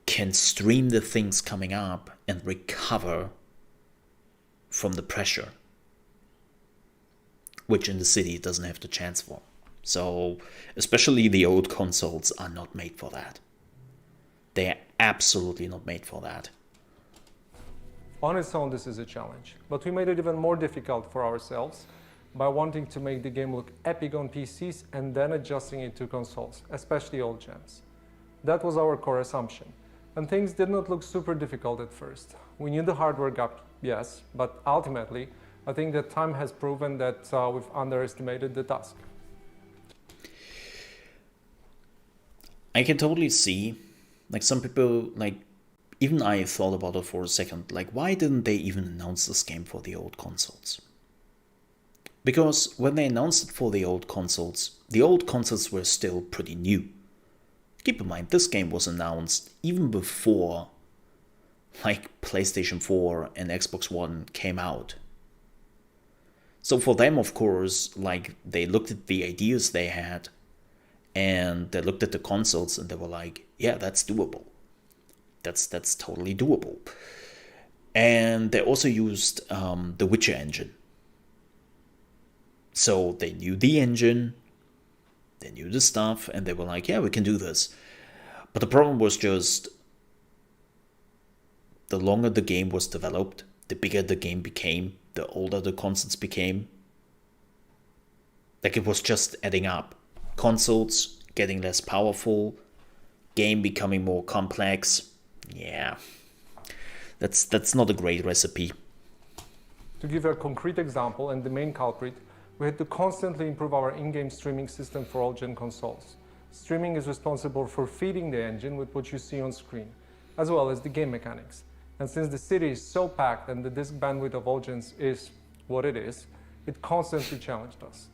C: can stream the things coming up and recover from the pressure, which in the city it doesn't have the chance for. So, especially the old consoles are not made for that. They're absolutely not made for that.
D: On its own, this is a challenge, but we made it even more difficult for ourselves by wanting to make the game look epic on PCs and then adjusting it to consoles, especially old gens. That was our core assumption, and things did not look super difficult at first. We knew the hardware gap, yes, but ultimately, I think that time has proven that we've underestimated the task.
C: I can totally see, like some people, like even I thought about it for a second, like why didn't they even announce this game for the old consoles? Because when they announced it for the old consoles were still pretty new. Keep in mind, this game was announced even before like PlayStation 4 and Xbox One came out. So for them, of course, like they looked at the ideas they had and they looked at the consoles and they were like, yeah, that's doable. That's totally doable. And they also used the Witcher engine. So they knew the engine, they knew the stuff, and they were like, yeah, we can do this. But the problem was just the longer the game was developed, the bigger the game became, the older the consoles became. Like it was just adding up. Consoles getting less powerful, game becoming more complex. Yeah, that's not a great recipe.
D: To give a concrete example and the main culprit, we had to constantly improve our in-game streaming system for all-gen consoles. Streaming is responsible for feeding the engine with what you see on screen, as well as the game mechanics. And since the city is so packed and the disk bandwidth of all gens is what it is, it constantly challenged us.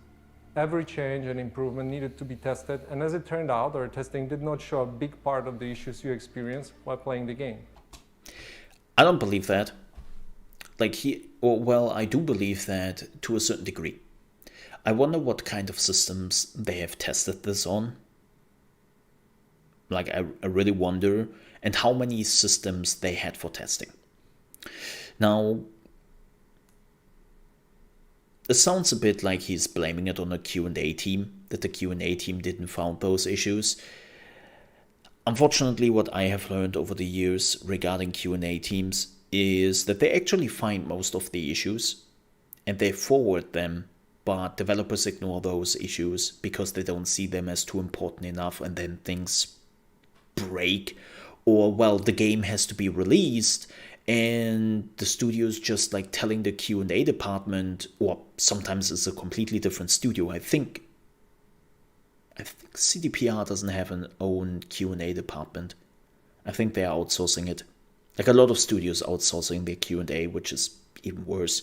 D: Every change and improvement needed to be tested, and as it turned out, our testing did not show a big part of the issues you experience while playing the game.
C: I don't believe that. I do believe that to a certain degree. I wonder what kind of systems they have tested this on. Like, I really wonder, and how many systems they had for testing. Now, it sounds a bit like he's blaming it on the Q&A team, that the Q&A team didn't found those issues. Unfortunately, what I have learned over the years regarding Q&A teams is that they actually find most of the issues and they forward them, but developers ignore those issues because they don't see them as too important enough, and then things break, or well, the game has to be released and the studio's just like telling the Q&A department, or sometimes it's a completely different studio. I think CDPR doesn't have an own Q&A department. I think they are outsourcing it. Like a lot of studios outsourcing their Q&A, which is even worse.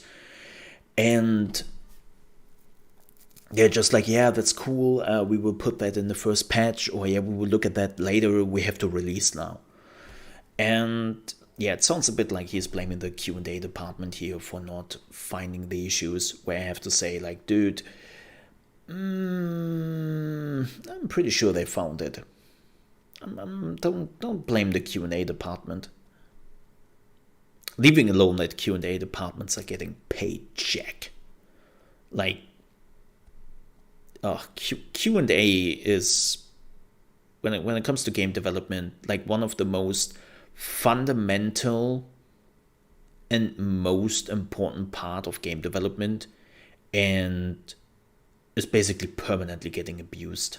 C: And they're just like, yeah, that's cool. We will put that in the first patch, or yeah, we will look at that later. We have to release now. And yeah, it sounds a bit like he's blaming the Q&A department here for not finding the issues, where I have to say, like, dude, I'm pretty sure they found it. Don't blame the Q&A department. Leaving alone that Q&A departments are getting paid jack. Like, Q&A is, when it comes to game development, like one of the most fundamental and most important part of game development, and is basically permanently getting abused.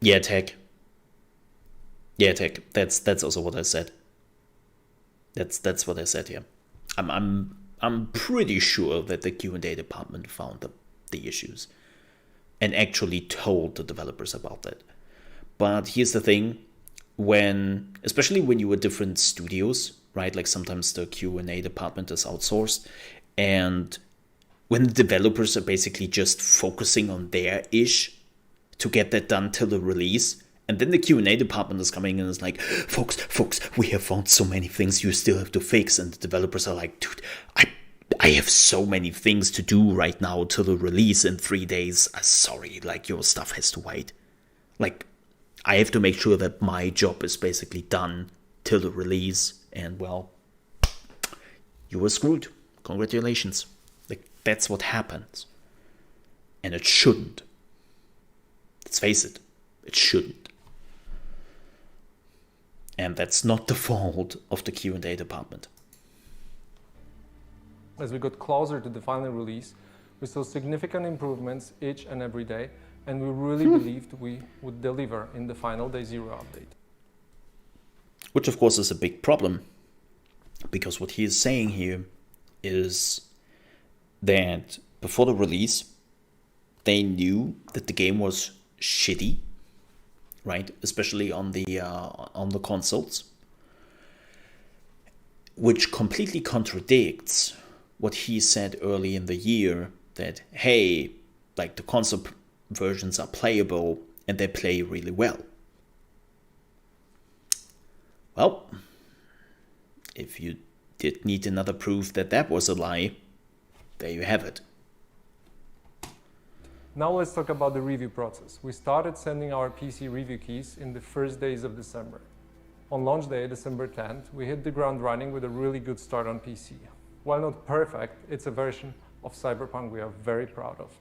C: Yeah, tech. That's also what I said. That's what I said here. I'm pretty sure that the Q&A department found the issues and actually told the developers about that. But here's the thing, especially when you were different studios, right? Like sometimes the Q&A department is outsourced, and when the developers are basically just focusing on their ish to get that done till the release, and then the Q&A department is coming in and is like, folks, we have found so many things you still have to fix. And the developers are like, dude, I have so many things to do right now till the release in 3 days. Sorry, like your stuff has to wait. Like, I have to make sure that my job is basically done till the release. And well, you were screwed. Congratulations. Like, that's what happens. And it shouldn't. Let's face it, it shouldn't. And that's not the fault of the Q&A department.
D: As we got closer to the final release, we saw significant improvements each and every day, and we really believed we would deliver in the final Day Zero update.
C: Which of course is a big problem, because what he is saying here is that before the release, they knew that the game was shitty, right? Especially on the consoles, which completely contradicts what he said early in the year, that hey, like the console versions are playable and they play really well. Well, if you did need another proof that that was a lie, there you have it.
D: Now let's talk about the review process. We started sending our PC review keys in the first days of December. On launch day, December 10th, we hit the ground running with a really good start on PC. While not perfect, it's a version of Cyberpunk we are very proud of.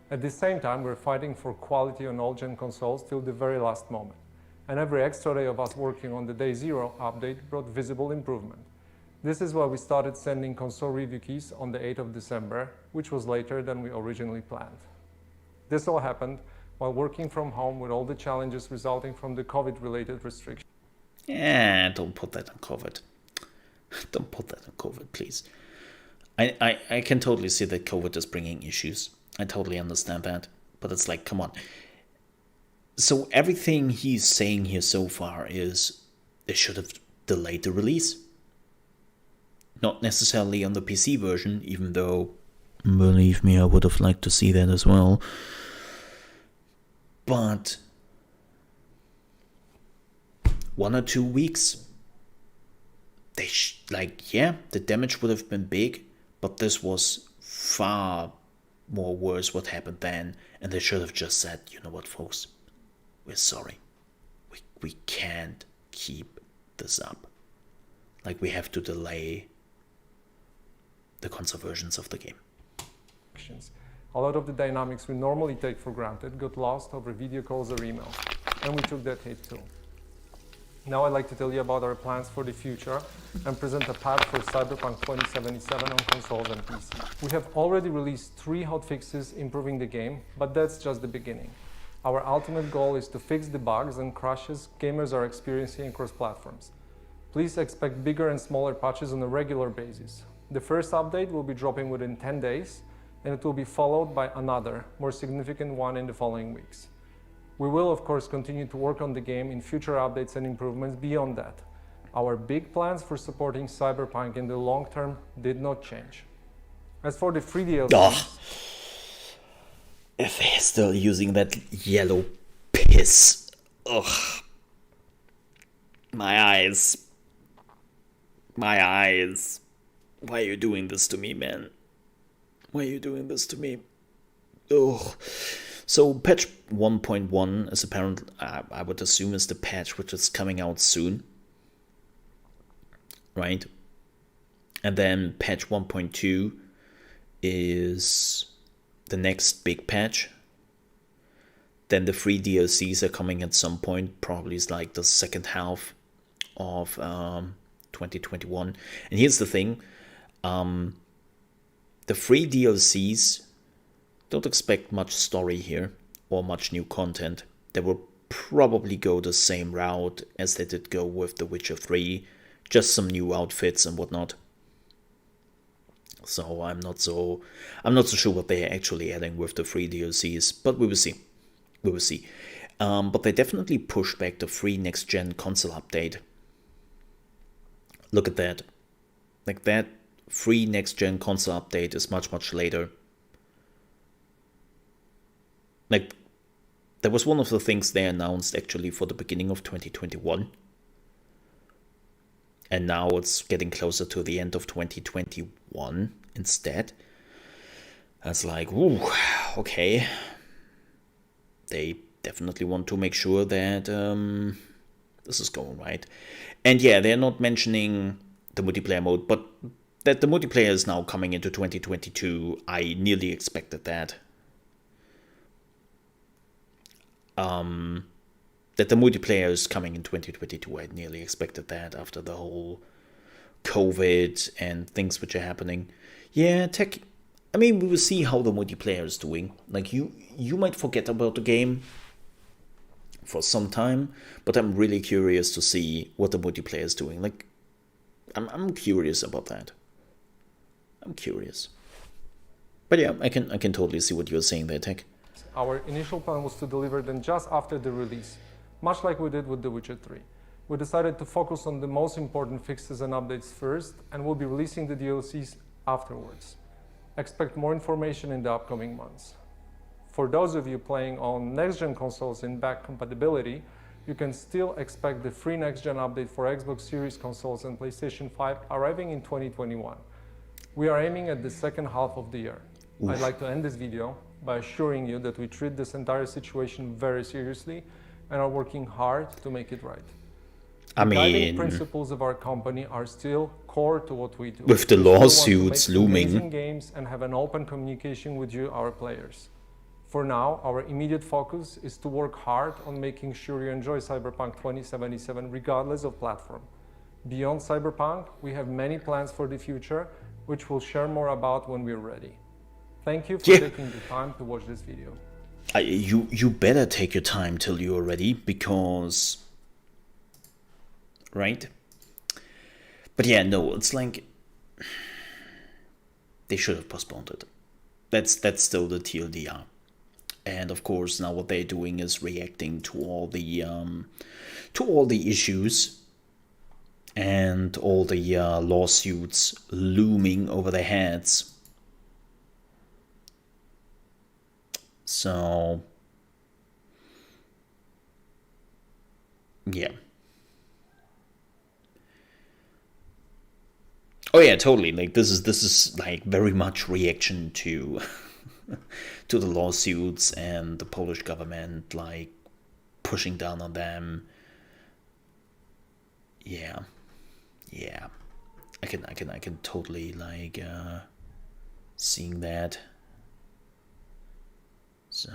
D: At the same time, we're fighting for quality on all-gen consoles till the very last moment. And every extra day of us working on the Day Zero update brought visible improvement. This is why we started sending console review keys on the 8th of December, which was later than we originally planned. This all happened while working from home with all the challenges resulting from the COVID-related restrictions.
C: Yeah, don't put that on COVID. Don't put that on COVID, please. I can totally see that COVID is bringing issues. I totally understand that. But it's like, come on. So everything he's saying here so far is they should have delayed the release. Not necessarily on the PC version, even though, believe me, I would have liked to see that as well. But 1 or 2 weeks, the damage would have been big, but this was far more worse what happened then, and they should have just said, you know what, folks, we're sorry. We can't keep this up. Like, we have to delay the console versions of the game.
D: A lot of the dynamics we normally take for granted got lost over video calls or emails, and we took that hit too. Now I'd like to tell you about our plans for the future and present a path for Cyberpunk 2077 on consoles and PC. We have already released 3 hotfixes improving the game, but that's just the beginning. Our ultimate goal is to fix the bugs and crashes gamers are experiencing across platforms. Please expect bigger and smaller patches on a regular basis. The first update will be dropping within 10 days, and it will be followed by another, more significant one in the following weeks. We will, of course, continue to work on the game in future updates and improvements beyond that. Our big plans for supporting Cyberpunk in the long term did not change. As for the free DLCs...
C: If they're still using that yellow piss. Ugh. My eyes. My eyes. Why are you doing this to me, man? Why are you doing this to me? Ugh. So patch 1.1 is apparently, I would assume, is the patch which is coming out soon. Right? And then patch 1.2 is the next big patch. Then the free DLCs are coming at some point, probably is like the second half of 2021. And here's the thing, the free DLCs, don't expect much story here or much new content. They will probably go the same route as they did go with The Witcher 3, just some new outfits and whatnot. So I'm not so sure what they're actually adding with the free DLCs, but we will see. We will see. But they definitely pushed back the free next-gen console update. Look at that. Like, that free next-gen console update is much, much later. Like, that was one of the things they announced actually for the beginning of 2021. And now it's getting closer to the end of 2021 instead. That's like, ooh, okay. They definitely want to make sure that this is going right. And yeah, they're not mentioning the multiplayer mode, but that the multiplayer is now coming into 2022, I nearly expected that. That the multiplayer is coming in 2022, I nearly expected that after the whole COVID and things which are happening. Yeah, I mean, we will see how the multiplayer is doing. Like, you might forget about the game for some time, but I'm really curious to see what the multiplayer is doing. Like, I'm curious about that. I'm curious. But yeah, I can totally see what you're saying there, Tech.
D: Our initial plan was to deliver them just after the release, much like we did with The Witcher 3. We decided to focus on the most important fixes and updates first, and we'll be releasing the DLCs afterwards. Expect more information in the upcoming months. For those of you playing on next-gen consoles in back compatibility, you can still expect the free next-gen update for Xbox Series consoles and PlayStation 5 arriving in 2021. We are aiming at the second half of the year. Oof. I'd like to end this video by assuring you that we treat this entire situation very seriously and are working hard to make it right. The guiding principles of our company are still core to what we do.
C: With the lawsuits looming.
D: Amazing games and have an open communication with you, our players. For now, our immediate focus is to work hard on making sure you enjoy Cyberpunk 2077 regardless of platform. Beyond Cyberpunk, we have many plans for the future, which we'll share more about when we're ready. Thank you for taking the time to watch this video.
C: You better take your time till you're ready, because... Right? But yeah, no, it's like... They should have postponed it. That's still the TLDR. And of course, now what they're doing is reacting to all the issues and all the lawsuits looming over their heads. So, yeah. Oh yeah, totally. Like, this is like very much reaction to to the lawsuits and the Polish government like pushing down on them. Yeah. I can totally like seeing that. So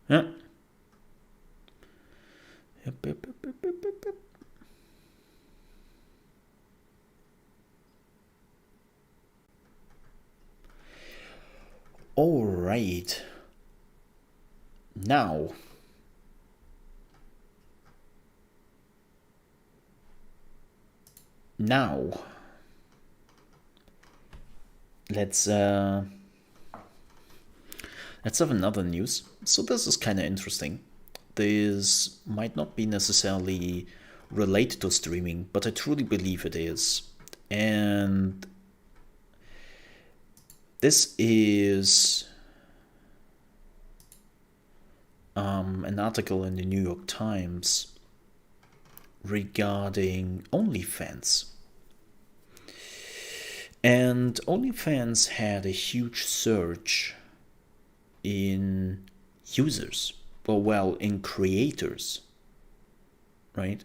C: yeah. Yep. All right. Now, let's have another news. So this is kind of interesting. This might not be necessarily related to streaming, but I truly believe it is. And this is an article in the New York Times regarding Onlyfans. And Onlyfans had a huge surge in users, well, in creators, right?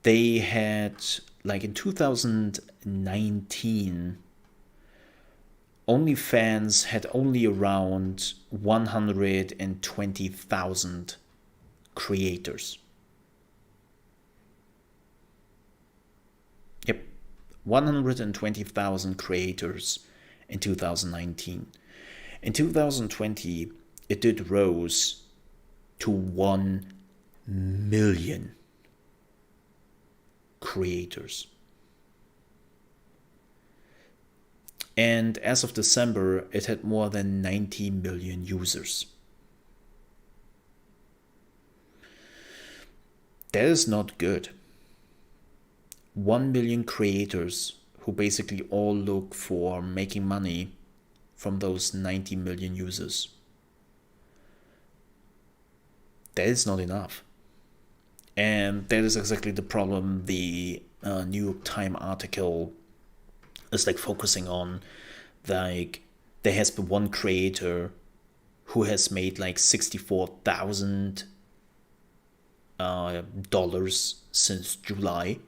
C: They had, like in 2019, Onlyfans had only around 120,000 creators. Yep, 120,000 creators in 2019. In 2020, it did rose to 1 million creators. And as of December, it had more than 90 million users. That is not good. 1 million creators who basically all look for making money from those 90 million users. That is not enough. And that is exactly the problem the New York Times article is like focusing on. Like, there has been one creator who has made like $64,000 since July,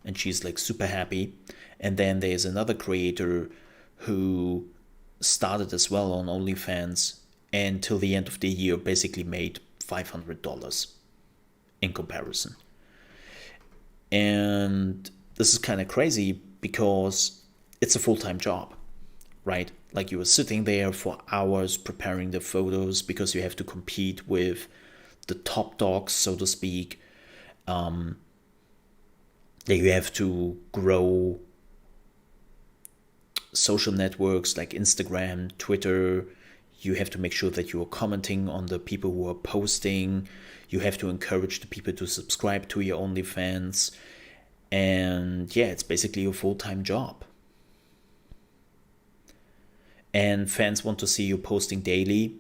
C: and she's like super happy. And then there's another creator who started as well on OnlyFans, and till the end of the year basically made $500 in comparison. And this is kind of crazy because it's a full-time job, right? Like, you are sitting there for hours preparing the photos because you have to compete with the top dogs, so to speak. That you have to grow social networks like Instagram, Twitter. You have to make sure that you are commenting on the people who are posting. You have to encourage the people to subscribe to your OnlyFans. And yeah, it's basically a full-time job. And fans want to see you posting daily,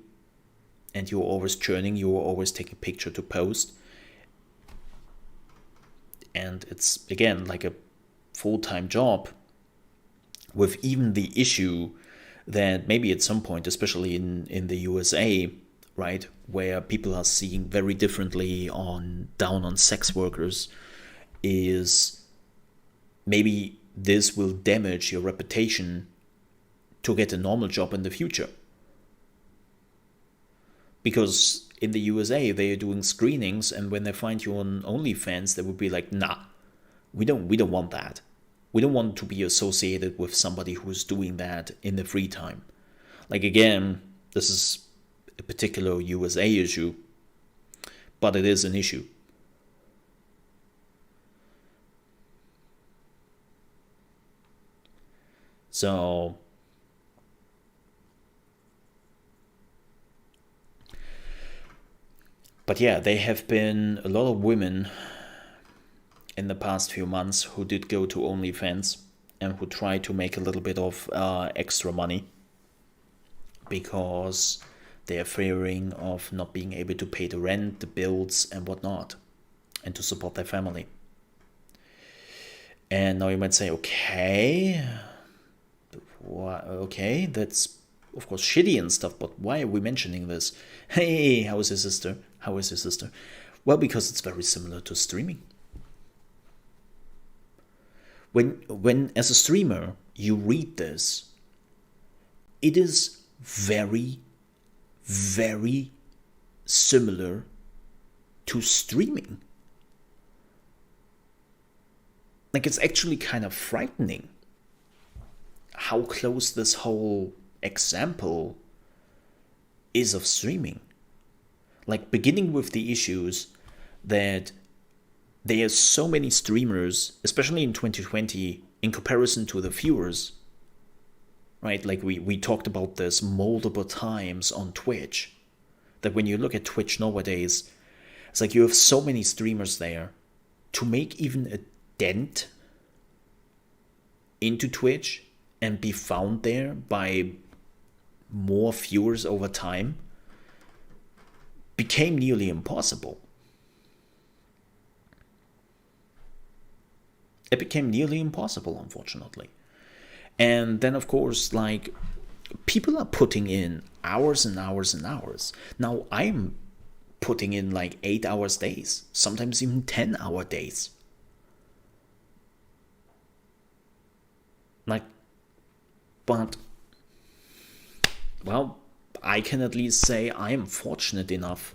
C: and you're always churning, you're always taking a picture to post. And it's, again, like a full-time job, with even the issue that maybe at some point, especially in the USA, right, where people are seeing very differently down on sex workers, is maybe this will damage your reputation to get a normal job in the future. Because in the USA, they are doing screenings, and when they find you on OnlyFans, they would be like, nah, we don't want that. We don't want to be associated with somebody who's doing that in the free time. Like, again, this is a particular USA issue, but it is an issue. So, but yeah, there have been a lot of women in the past few months who did go to OnlyFans and who try to make a little bit of extra money because they are fearing of not being able to pay the rent, the bills, and whatnot, and to support their family. And now you might say, okay, that's of course shitty and stuff, but why are we mentioning this? Hey, how is your sister? How is your sister? Well, because it's very similar to streaming. When as a streamer you read this, it is very, very similar to streaming. Like, it's actually kind of frightening how close this whole example is of streaming. Like, beginning with the issues that there are so many streamers, especially in 2020, in comparison to the viewers, right? Like, we talked about this multiple times on Twitch, that when you look at Twitch nowadays, it's like you have so many streamers there. To make even a dent into Twitch and be found there by more viewers over time became nearly impossible. It became nearly impossible, unfortunately. And then, of course, like, people are putting in hours and hours and hours. Now, I'm putting in like 8 hours days, sometimes even 10-hour days. Like, but, well, I can at least say I am fortunate enough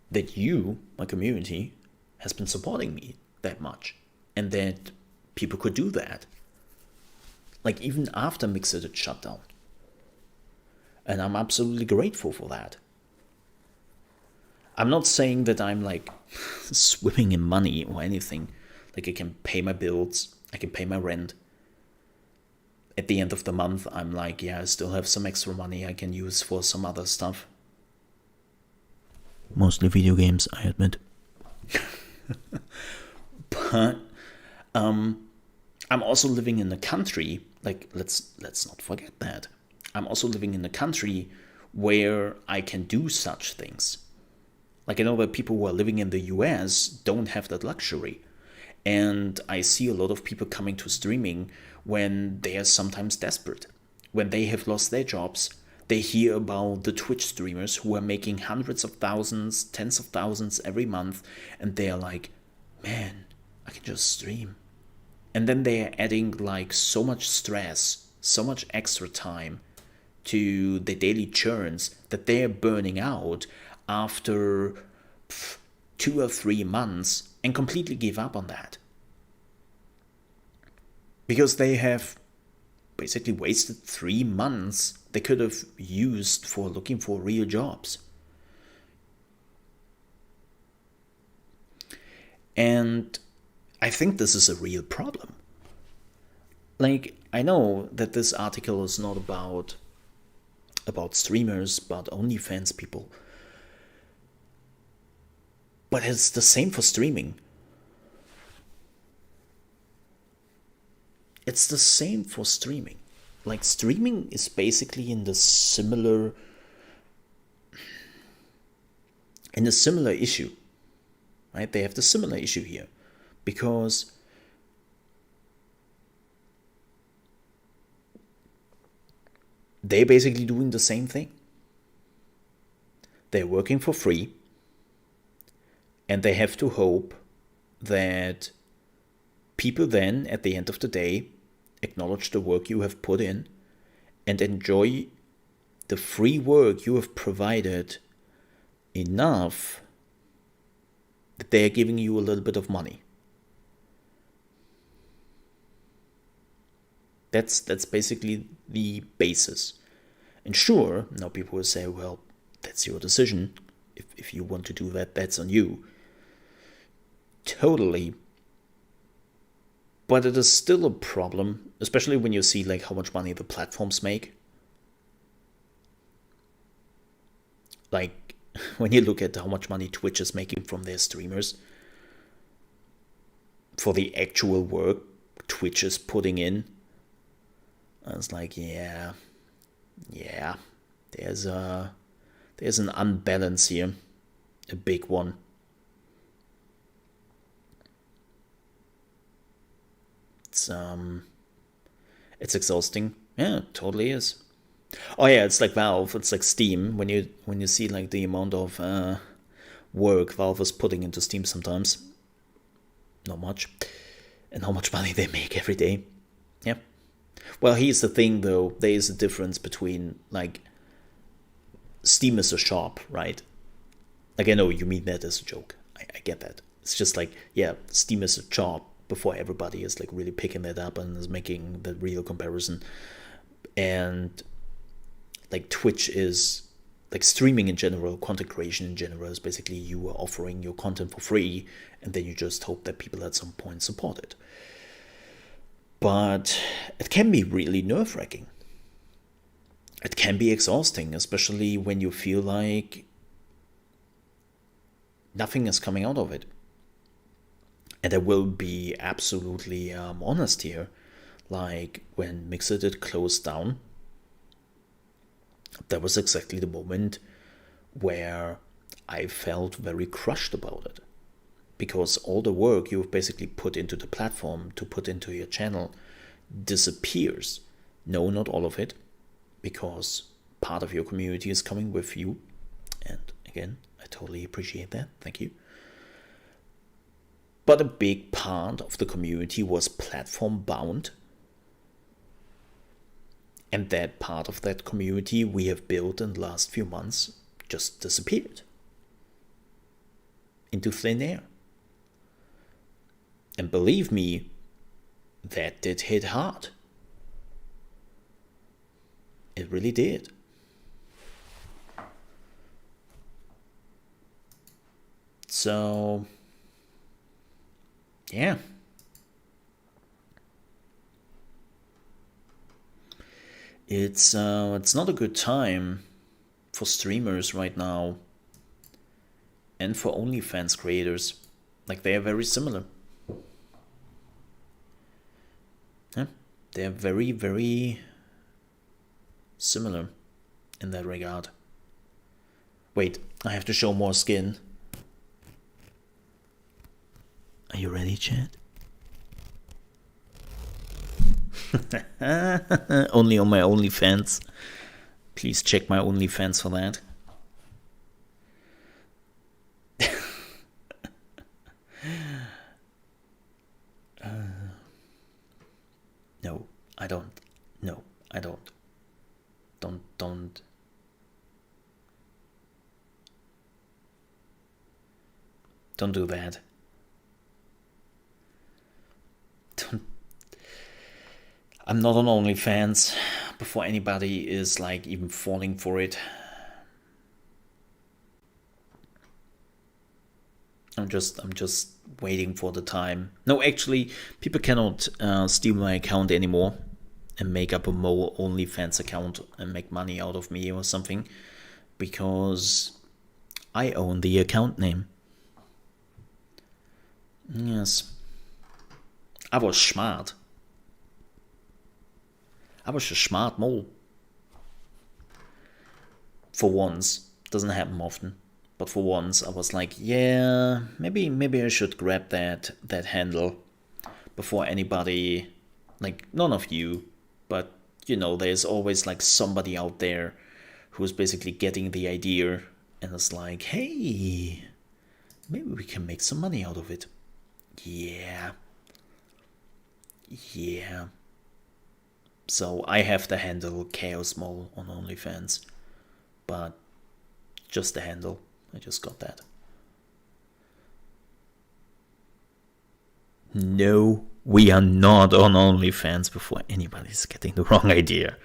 C: that you, my community, has been supporting me that much, and that people could do that. Like, even after Mixed shut down. And I'm absolutely grateful for that. I'm not saying that I'm like swimming in money or anything. Like, I can pay my bills, I can pay my rent. At the end of the month, I'm like, yeah, I still have some extra money I can use for some other stuff. Mostly video games, I admit. But I'm also living in a country, like, let's not forget that. I'm also living in a country where I can do such things. Like, I know that people who are living in the US don't have that luxury. And I see a lot of people coming to streaming when they are sometimes desperate. When they have lost their jobs, they hear about the Twitch streamers who are making hundreds of thousands, tens of thousands every month. And they are like, man, I can just stream. And then they are adding like so much stress, so much extra time to the daily churns that they are burning out after 2 or 3 months and completely give up on that. Because they have basically wasted 3 months they could have used for looking for real jobs. And I think this is a real problem. Like, I know that this article is not about streamers, but Onlyfans people. But it's the same for streaming. It's the same for streaming. Like, streaming is basically in a similar issue, right? They have the similar issue here, because they're basically doing the same thing. They're working for free, and they have to hope that people then, at the end of the day, acknowledge the work you have put in and enjoy the free work you have provided enough that they are giving you a little bit of money. That's basically the basis. And sure, now people will say, well, that's your decision. If you want to do that, that's on you. Totally. But it is still a problem, especially when you see like how much money the platforms make. Like, when you look at how much money Twitch is making from their streamers for the actual work Twitch is putting in, it's like, yeah, there's an unbalance here, a big one. It's exhausting. Yeah, it totally is. Oh yeah, it's like Valve, it's like Steam. When you see like the amount of work Valve is putting into Steam sometimes, not much. and how much money they make every day. Yeah. Well, here's the thing, though. There is a difference between, like, Steam is a shop, right? Like, I know you mean that as a joke. I get that. It's just like, yeah, Steam is a shop before everybody is, like, really picking that up and is making the real comparison. And, like, Twitch is, like, streaming in general, content creation in general is basically you are offering your content for free, and then you just hope that people at some point support it. But it can be really nerve-wracking. It can be exhausting, especially when you feel like nothing is coming out of it. And I will be absolutely honest here. Like, when Mixer did close down, that was exactly the moment where I felt very crushed about it. Because all the work you've basically put into the platform to put into your channel disappears. No, not all of it, because part of your community is coming with you. And again, I totally appreciate that. Thank you. But a big part of the community was platform bound. And that part of that community we have built in the last few months just disappeared into thin air. And believe me, that did hit hard. It really did. So, yeah. It's not a good time for streamers right now and for OnlyFans creators. Like, they are very similar. Yeah, they're very, very similar in that regard. Wait, I have to show more skin. Are you ready, chat? Only on my OnlyFans. Please check my OnlyFans for that. No, I don't. No, I don't. Don't. Don't do that. Don't. I'm not on OnlyFans before anybody is like even falling for it. I'm just waiting for the time. No, actually, people cannot steal my account anymore and make up a Mo OnlyFans account and make money out of me or something, because I own the account name. Yes. I was smart. I was a smart mole. For once. Doesn't happen often. But for once I was like, yeah, maybe I should grab that handle before anybody, like, none of you, but you know, there's always like somebody out there who's basically getting the idea and is like, hey, maybe we can make some money out of it. Yeah. So I have the handle Chaos Mole on OnlyFans, but just the handle. I just got that. No, we are not on OnlyFans before anybody's getting the wrong idea.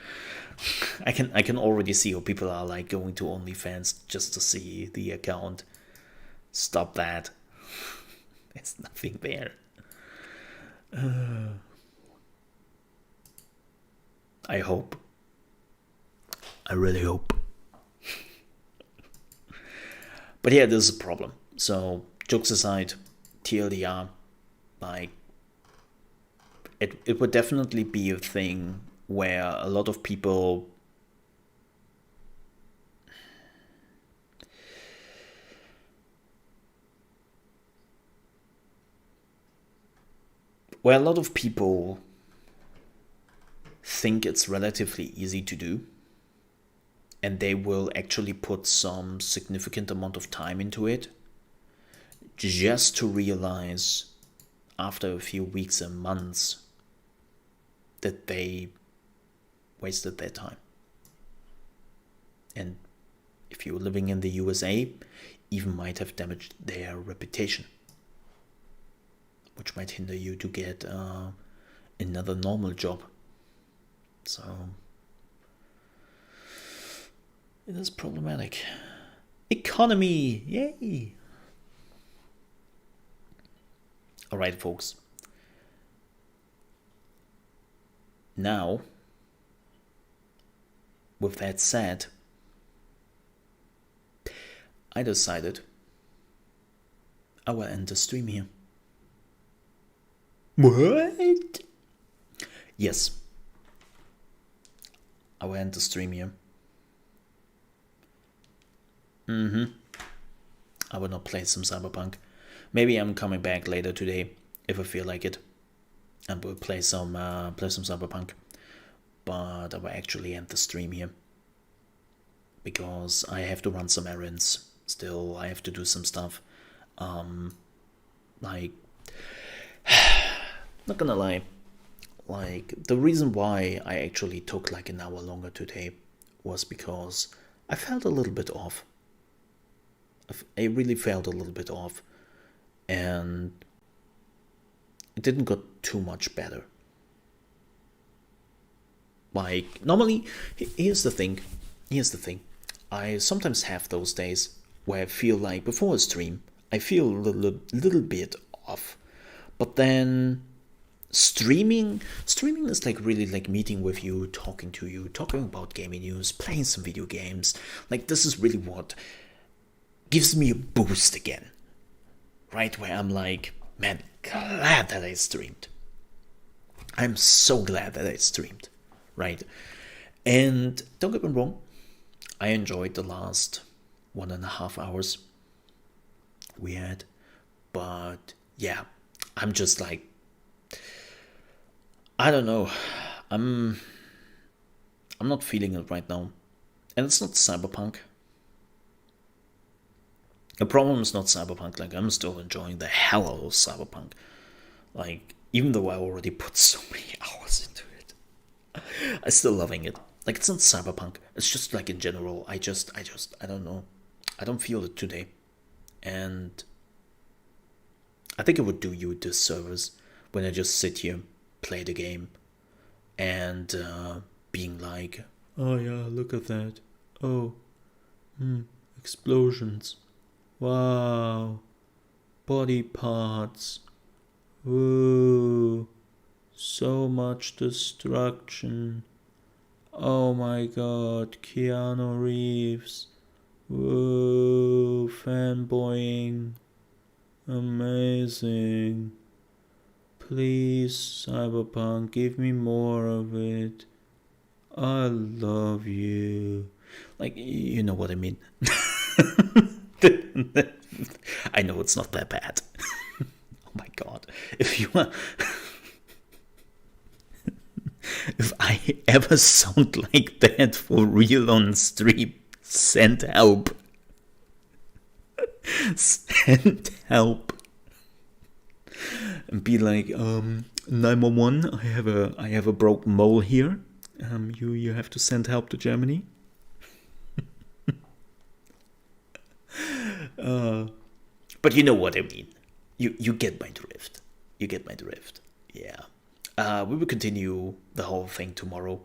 C: I can already see how people are like going to OnlyFans just to see the account. Stop that. There's nothing there. I hope. I really hope. But yeah, this is a problem. So, jokes aside, TLDR, like, it would definitely be a thing where a lot of people think it's relatively easy to do, and they will actually put some significant amount of time into it just to realize after a few weeks and months that they wasted their time. And if you're living in the USA, even might have damaged their reputation, which might hinder you to get another normal job. So it is problematic. Economy, yay! All right, folks. Now, with that said, I decided I will end the stream here. What? Yes. I will end the stream here. I will not play some Cyberpunk. Maybe I'm coming back later today if I feel like it, and we'll play some Cyberpunk. But I will actually end the stream here because I have to run some errands. Still, I have to do some stuff. Like, not gonna lie, like the reason why I actually took like an hour longer today was because I felt a little bit off. I really felt a little bit off, and it didn't get too much better. Like, normally, here's the thing. I sometimes have those days where I feel like before a stream, I feel a little bit off. But then streaming is like really like meeting with you, talking to you, talking about gaming news, playing some video games. Like, this is really what gives me a boost again. Right? Where I'm like, man, glad that I streamed. I'm so glad that I streamed. Right? And don't get me wrong, I enjoyed the last 1.5 hours we had. But yeah, I'm just like, I don't know. I'm not feeling it right now. And it's not Cyberpunk. The problem is not Cyberpunk. Like, I'm still enjoying the hell out of Cyberpunk. Like, even though I already put so many hours into it, I'm still loving it. Like, it's not Cyberpunk. It's just like in general. I don't know. I don't feel it today. And I think it would do you a disservice when I just sit here, play the game, and being like, oh yeah, look at that. Oh, explosions. Wow. Body parts. Ooh. So much destruction. Oh my god, Keanu Reeves. Whoa, fanboying. Amazing. Please, Cyberpunk, give me more of it. I love you. Like, you know what I mean. I know it's not that bad. Oh my god. If you are... If I ever sound like that for real on stream, send help. Send help. And be like, 911, I have a broken mole here. You have to send help to Germany. But you know what I mean. You get my drift. Yeah. We will continue the whole thing tomorrow.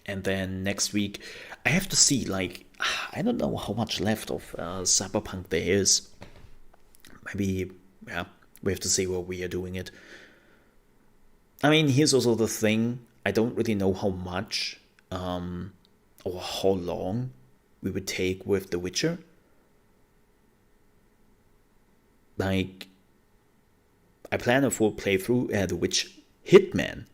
C: And then next week, I have to see, like, I don't know how much left of Cyberpunk there is. Maybe, yeah, we have to see where we are doing it. I mean, here's also the thing. I don't really know how much or how long we would take with The Witcher. Like, I plan a full playthrough, The Witcher Hitman.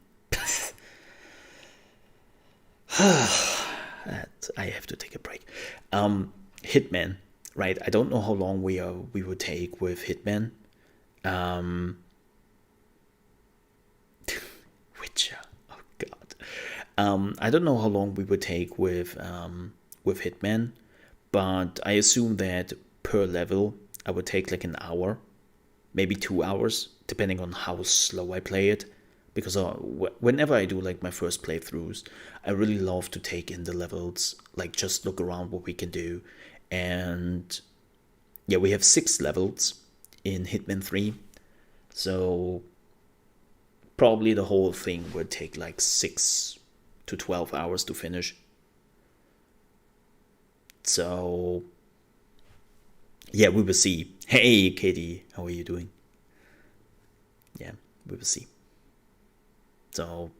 C: I have to take a break. Hitman, right? I don't know how long we would take with Hitman. Witcher. Oh god. I don't know how long we would take with Hitman, but I assume that per level I would take like an hour, maybe 2 hours depending on how slow I play it. Because whenever I do like my first playthroughs, I really love to take in the levels, like just look around what we can do. And yeah, we have 6 levels in Hitman 3. So probably the whole thing would take like 6 to 12 hours to finish. So yeah, we will see. Hey, Katie, how are you doing? Yeah, we will see. So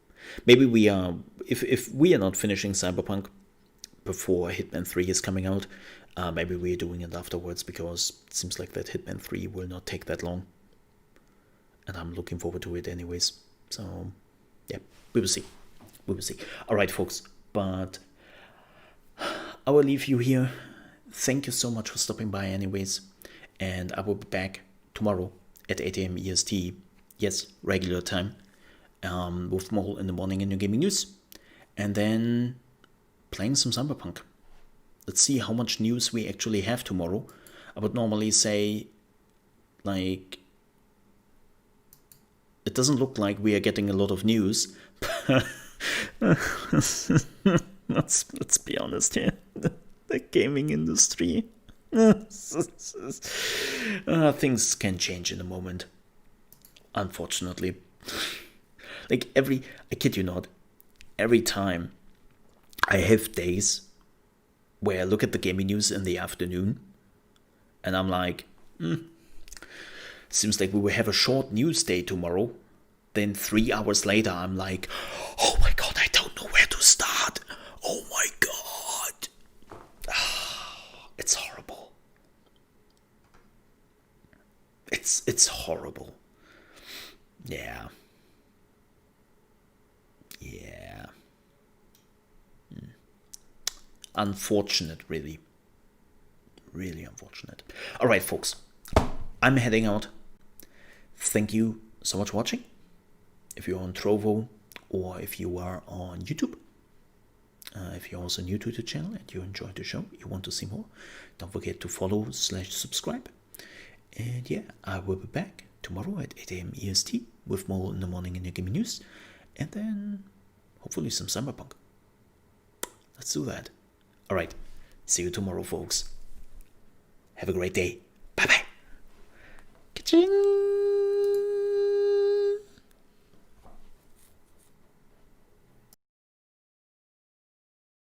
C: maybe we are, if we are not finishing Cyberpunk before Hitman 3 is coming out, maybe we are doing it afterwards, because it seems like that Hitman 3 will not take that long. And I'm looking forward to it anyways. So yeah, we will see. We will see. All right, folks, but I will leave you here. Thank you so much for stopping by anyways. And I will be back tomorrow at 8 a.m. EST. Yes, regular time. With more in the morning in your gaming news. And then playing some Cyberpunk. Let's see how much news we actually have tomorrow. I would normally say, like, it doesn't look like we are getting a lot of news. Let's be honest here. The gaming industry. Things can change in a moment. Unfortunately. Like I kid you not, every time I have days where I look at the gaming news in the afternoon and I'm like, seems like we will have a short news day tomorrow. Then 3 hours later, I'm like, oh my god, I don't know where to start. Oh my god. It's horrible. It's horrible. Yeah. Yeah. Unfortunate, really. Really unfortunate. Alright, folks. I'm heading out. Thank you so much for watching. If you're on Trovo or if you are on YouTube. If you're also new to the channel and you enjoyed the show, you want to see more, don't forget to follow/subscribe. And yeah, I will be back tomorrow at 8 a.m. EST with more in the morning in your gaming news. And then hopefully some Cyberpunk. Let's do that. Alright, see you tomorrow, folks. Have a great day. Bye-bye. Ka-ching!